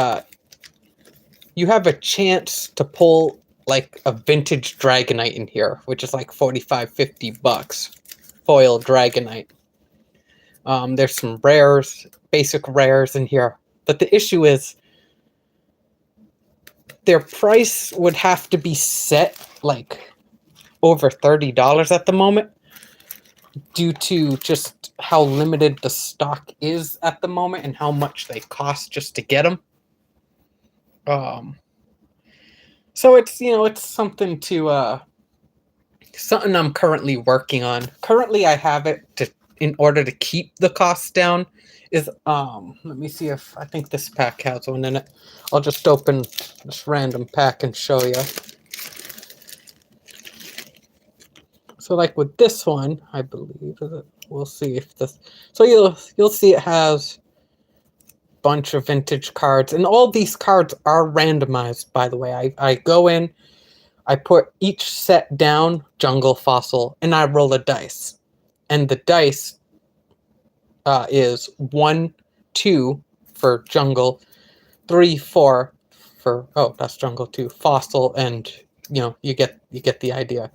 you have a chance to pull like a vintage Dragonite in here, which is like $45-50 foil Dragonite. There's some rares, basic rares in here, but the issue is their price would have to be set like over $30 at the moment, due to just how limited the stock is at the moment and how much they cost just to get them. So it's, you know, it's something to something I'm currently working on. Currently I have it to, in order to keep the costs down, is let me see if I think this pack has one in it. I'll just open this random pack and show you. So like with this one, I believe, is it? We'll see if this. So you'll see it has a bunch of vintage cards, and all these cards are randomized. By the way, I go in, I put each set down, jungle, fossil, and I roll a dice, and the dice is 1, 2 for jungle, 3, 4 for, oh, that's jungle 2, fossil, and you know, you get the idea.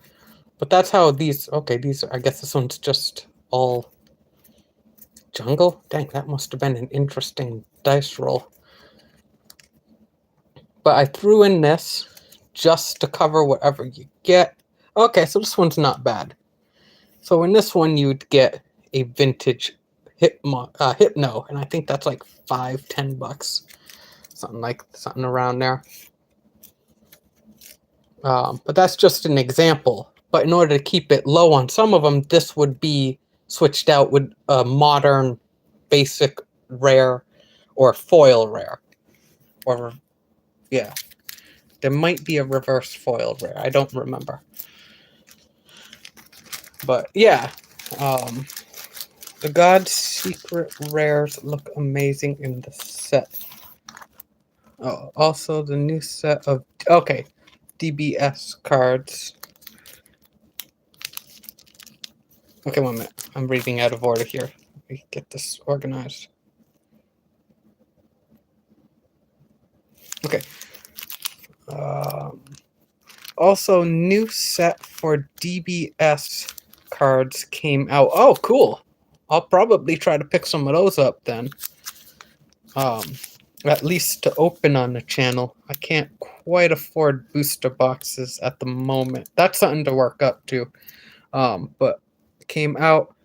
But that's how these, okay, these, I guess this one's just all jungle. Dang, that must have been an interesting dice roll. But I threw in this just to cover whatever you get. Okay, so this one's not bad. So in this one, you'd get a vintage Hypno, and I think that's like $5-10, something around there. But that's just an example. But in order to keep it low on some of them, this would be switched out with a modern, basic rare, or foil rare. Or, yeah. There might be a reverse foil rare. I don't remember. But, yeah. The God's Secret rares look amazing in the set. Oh, also the new set of, okay, DBS cards. Okay, 1 minute. I'm reading out of order here. Let me get this organized. Okay. Also, new set for DBS cards came out. Oh, cool. I'll probably try to pick some of those up then. At least to open on the channel. I can't quite afford booster boxes at the moment. That's something to work up to. But came out.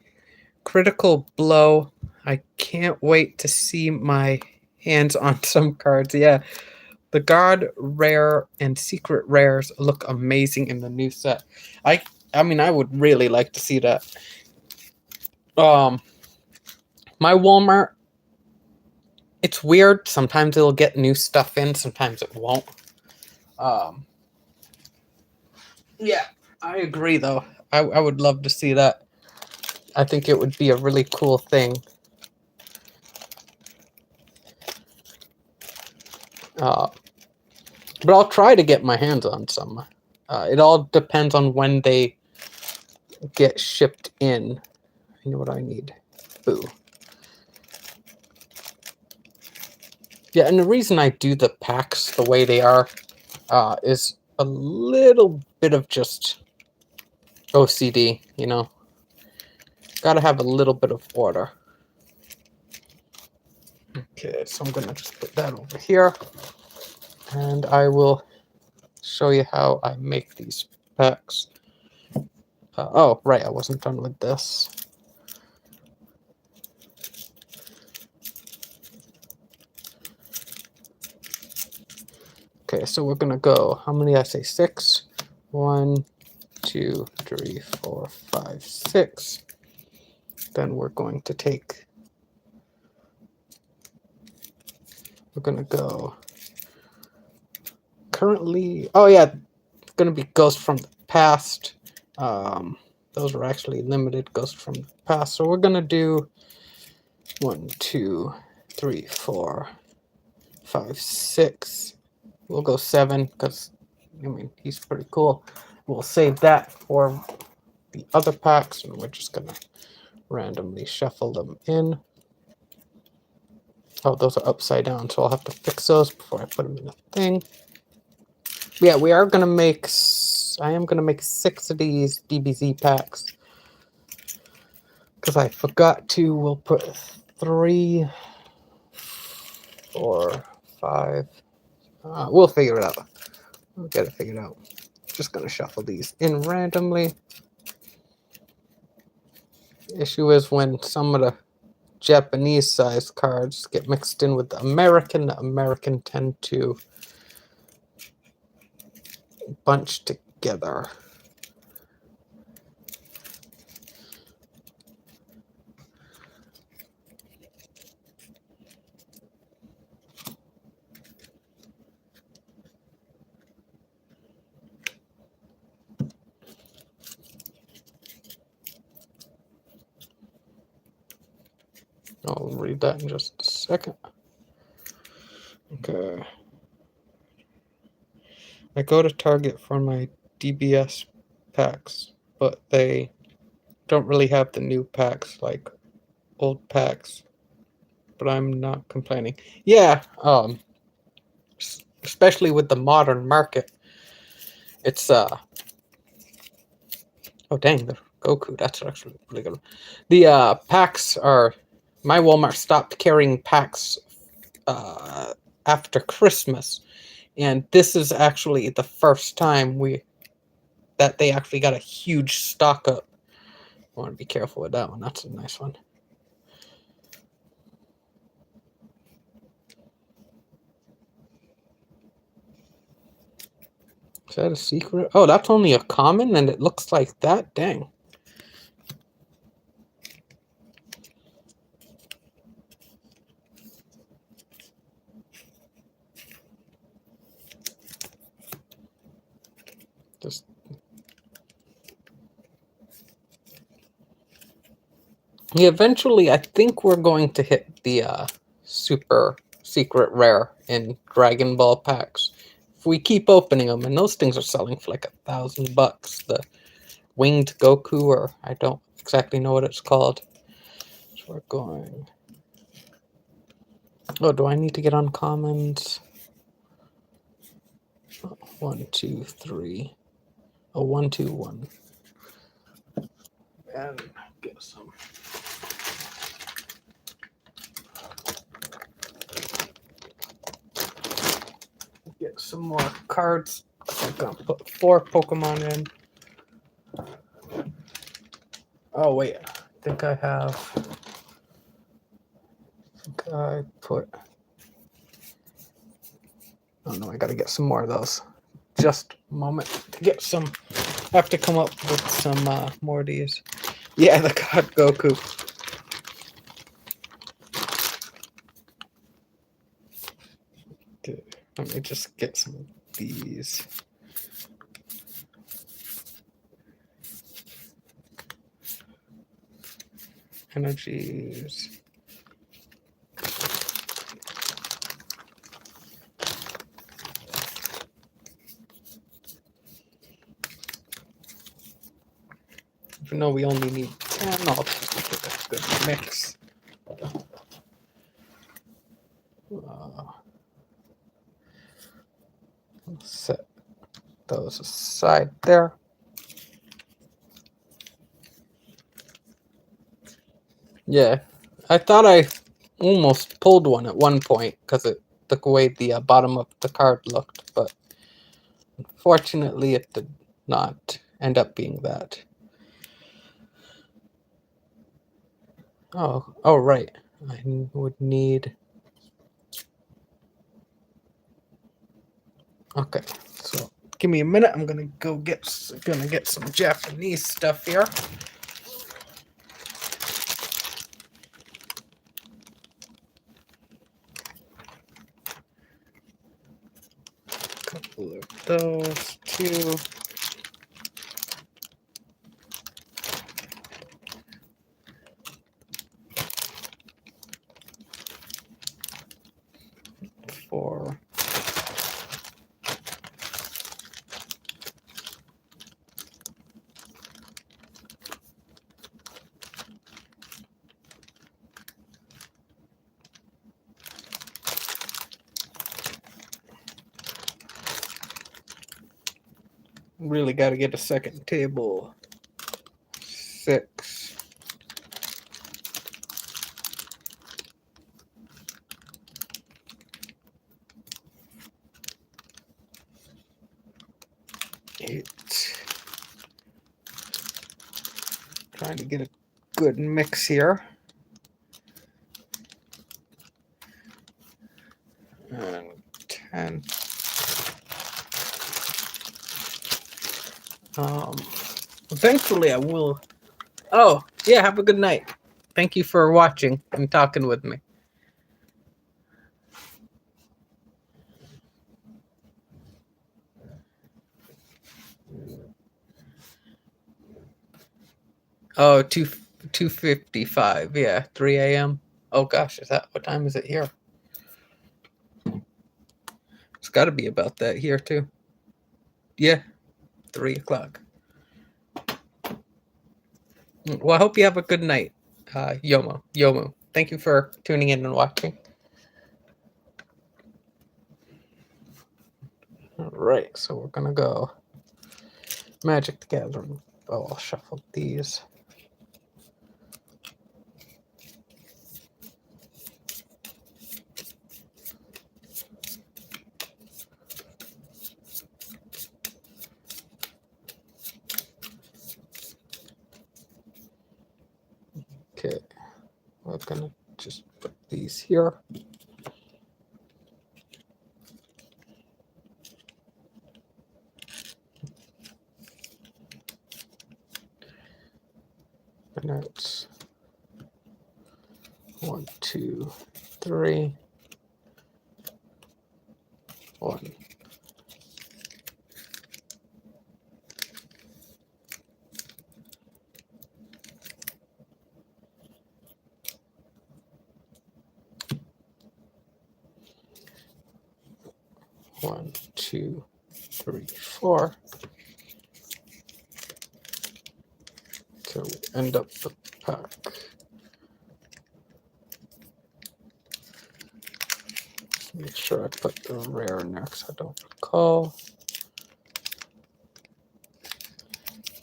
Critical Blow. I can't wait to see my hands on some cards. Yeah, the God rare and secret rares look amazing in the new set. I mean, I would really like to see that. My Walmart, it's weird. Sometimes it'll get new stuff in, sometimes it won't. Yeah, I agree though. I would love to see that. I think it would be a really cool thing. But I'll try to get my hands on some. It all depends on when they get shipped in. You know what I need? Boo. Yeah, and the reason I do the packs the way they are is a little bit of just OCD, you know. Gotta have a little bit of order. Okay, so I'm gonna just put that over here. And I will show you how I make these packs. Oh, right, I wasn't done with this. Okay, so we're gonna go, how many did I say? 6? 1, 2, 3, 4, 5, 6. Then we're going to take, we're gonna go currently, oh yeah, it's gonna be Ghost from the Past. Those are actually limited Ghost from the Past. So we're gonna do 1, 2, 3, 4, 5, 6. We'll go 7 because, I mean, he's pretty cool. We'll save that for the other packs, and we're just gonna randomly shuffle them in. Oh, those are upside down, so I'll have to fix those before I put them in the thing. Yeah, we are gonna make, I am gonna make 6 of these DBZ packs because I forgot to. We'll put 3, 4, 5. We'll figure it out. We'll get it figured out. Just gonna shuffle these in randomly. The issue is when some of the Japanese size cards get mixed in with the American tend to bunch together. I'll read that in just a second. Okay. I go to Target for my DBS packs, but they don't really have the new packs like old packs. But I'm not complaining. Yeah, especially with the modern market, it's oh dang, the Goku, that's actually really good. The packs are, my Walmart stopped carrying packs after Christmas, and this is actually the first time that they actually got a huge stock up. I want to be careful with that one. That's a nice one. Is that a secret? Oh, that's only a common, and it looks like that. Dang. Just yeah, eventually, I think we're going to hit the super secret rare in Dragon Ball packs. If we keep opening them, and those things are selling for like $1,000. The winged Goku, or I don't exactly know what it's called. So we're going. Oh, do I need to get uncommons? 1, 2, 3. Oh, 1, 2, 1. And get some. Get some more cards. I'm gonna put 4 Pokemon in. Oh wait, I think I have. I put. Oh no, I gotta get some more of those. Just a moment to get some. I have to come up with some more of these. Yeah, the God Goku. Okay, let me just get some of these. energies. Even though we only need 10, I'll just give it a good mix. Set those aside there. Yeah, I thought I almost pulled one at one point because it took away the bottom of the card looked, but unfortunately it did not end up being that. Oh, right. I would need... Okay, so give me a minute. I'm gonna get some Japanese stuff here. Couple of those, two. Four. Really got to get a second table. 6. 8. Trying to get a good mix here. And 10. Eventually I will. Oh, yeah, have a good night. Thank you for watching and talking with me. Oh, 2:55. Yeah, 3 a.m. Oh gosh, what time is it here? It's got to be about that here too. Yeah, 3 o'clock. Well, I hope you have a good night, Yomu. Thank you for tuning in and watching. All right, so we're gonna go Magic the Gathering. Oh, I'll shuffle these. Okay, we're gonna just put these here. And that's 1, 2, 3, 1. One, 2, 3, 4. Till we end up the pack. Make sure I put the rare in there because I don't recall. I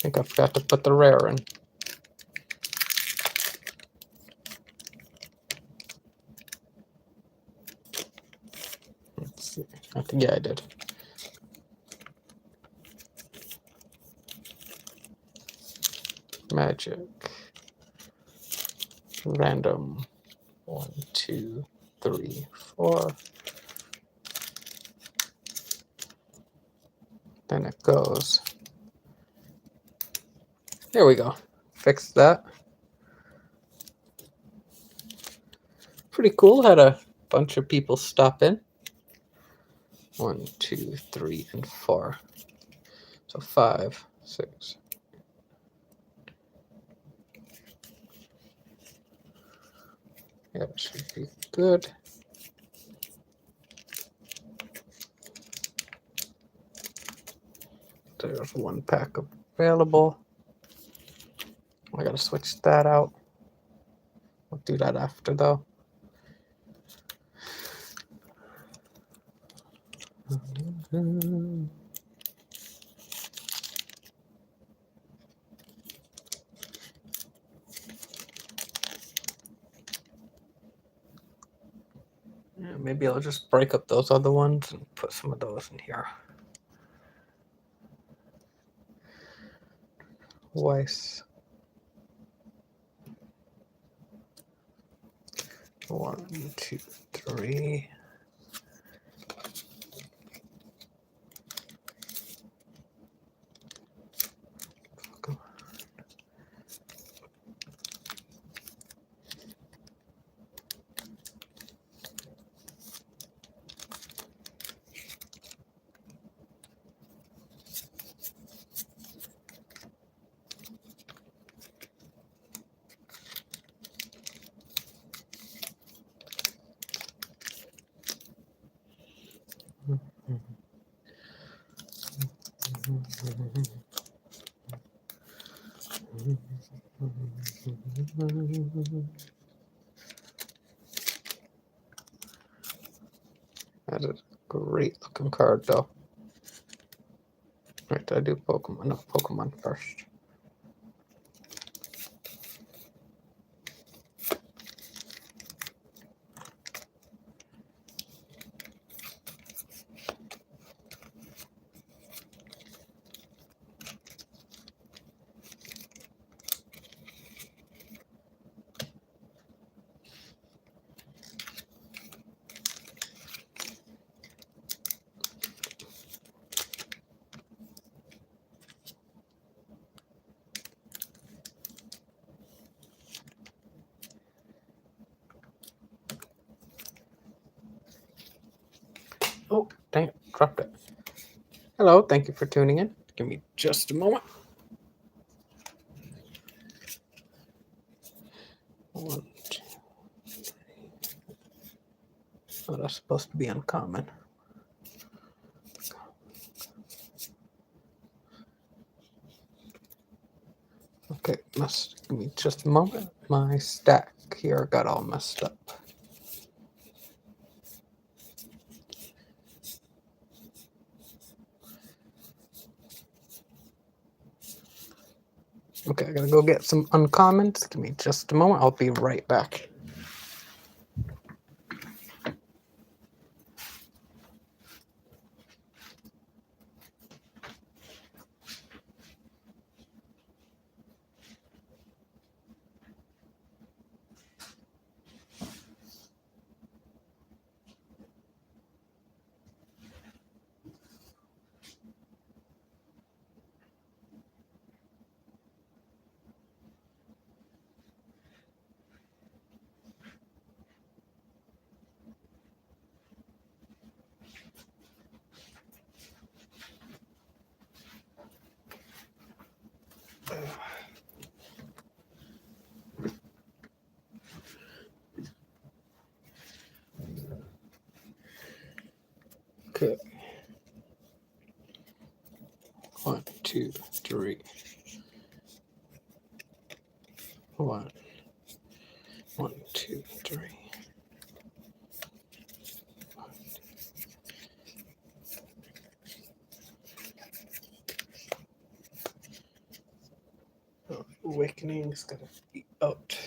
think I forgot to put the rare in. Let's see. I think, yeah, I did. Magic. Random. 1, 2, 3, 4. Then it goes. There we go. Fixed that. Pretty cool. Had a bunch of people stop in. 1, 2, 3, and 4. So 5, 6. Yeah, it should be good. There's one pack available. I gotta switch that out. I'll do that after though. Yeah, maybe I'll just break up those other ones and put some of those in here. Twice. 1, 2, 3. That is a great looking card though. Right, I do Pokemon. No, Pokemon first. Oh, dang it, dropped it. Hello, thank you for tuning in. Give me just a moment. 1, 2. Oh, that's supposed to be uncommon. Okay, give me just a moment. My stack here got all messed up. Okay, I gotta go get some uncommons. Give me just a moment. I'll be right back. Okay. 1, 2, 3. 1, 1, 2, 3. Oh, Awakening's gotta be out.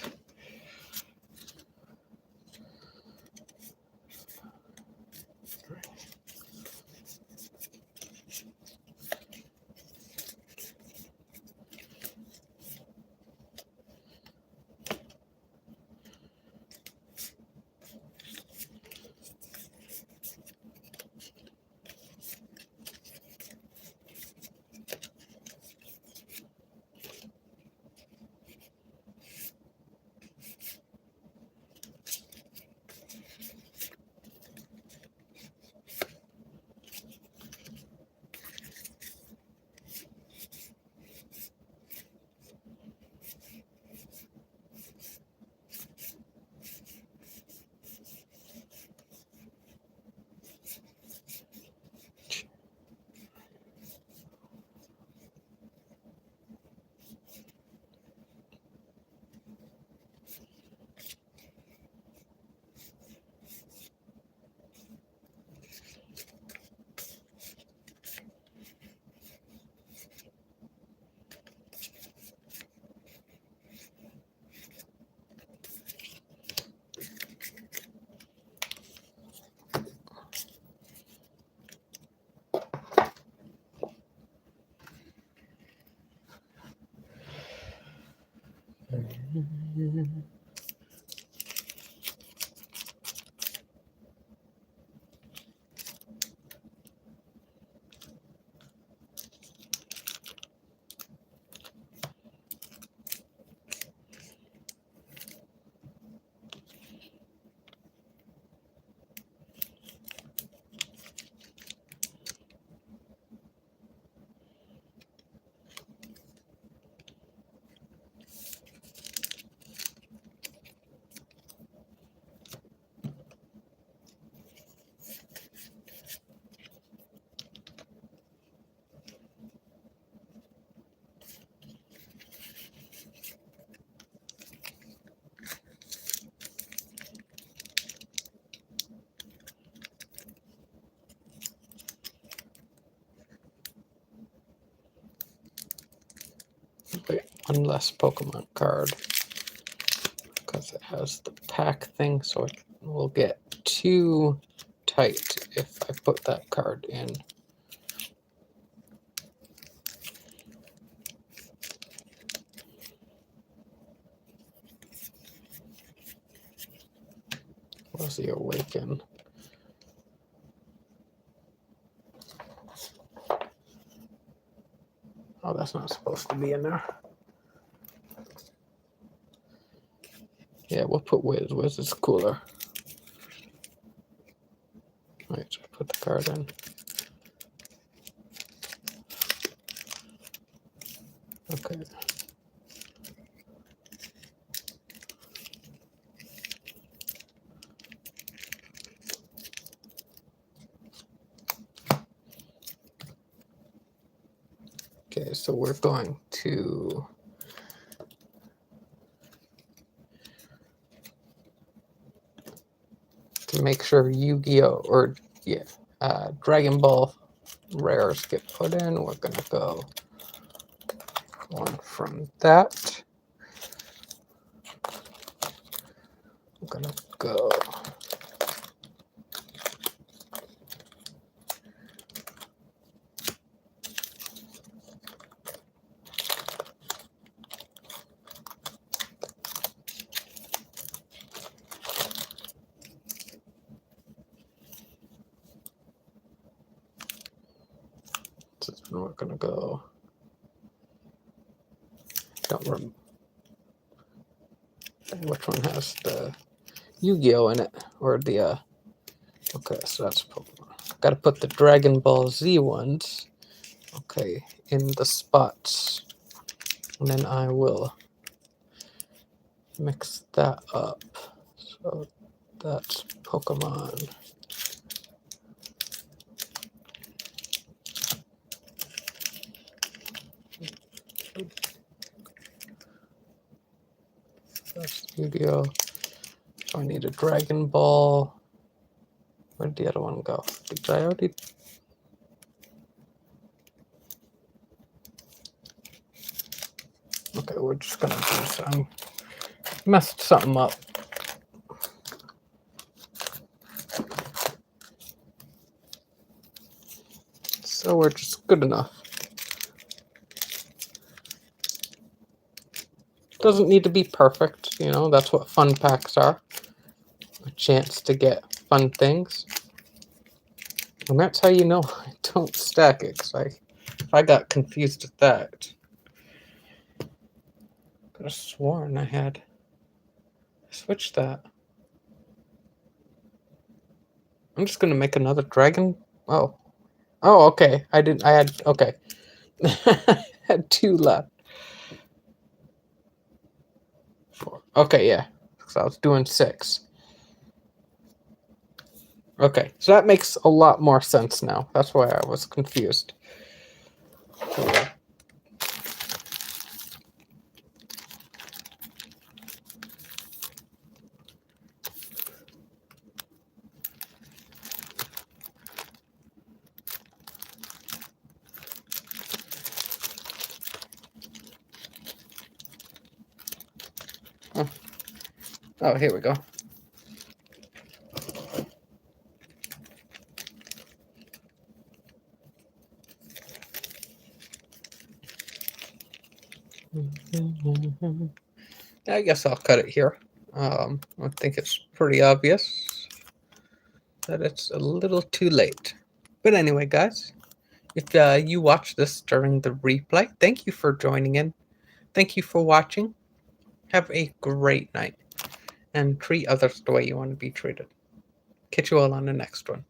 Wait, one less Pokemon card. Because it has the pack thing, so it will get too tight if I put that card in. Was he awaken? Oh, that's not supposed to be in there. Yeah, we'll put Wiz. Wiz is cooler. Right, so put the card in. Okay. Okay, so we're going to make sure Yu-Gi-Oh! Or, yeah, Dragon Ball rares get put in. We're going to go one from that. I'm going to go we're going to go. Don't remember which one has the Yu-Gi-Oh in it, or the okay, so that's Pokemon. Got to put the Dragon Ball Z ones, okay, in the spots, and then I will mix that up. So that's Pokemon. That's Yu-Gi-Oh. So I need a Dragon Ball. Where did the other one go? Did I already? Okay, we're just gonna do some. Messed something up. So we're just good enough. Doesn't need to be perfect, you know, that's what fun packs are. A chance to get fun things. And that's how you know I don't stack it, because I got confused with that. Could have sworn I had switched that. I'm just gonna make another dragon. Oh, okay. I had okay. I had 2 left. 4. Okay, yeah. So I was doing 6. Okay, so that makes a lot more sense now. That's why I was confused. Oh, here we go. I guess I'll cut it here. I think it's pretty obvious that it's a little too late. But anyway, guys, if you watch this during the replay, thank you for joining in. Thank you for watching. Have a great night. And treat others the way you want to be treated. Catch you all on the next one.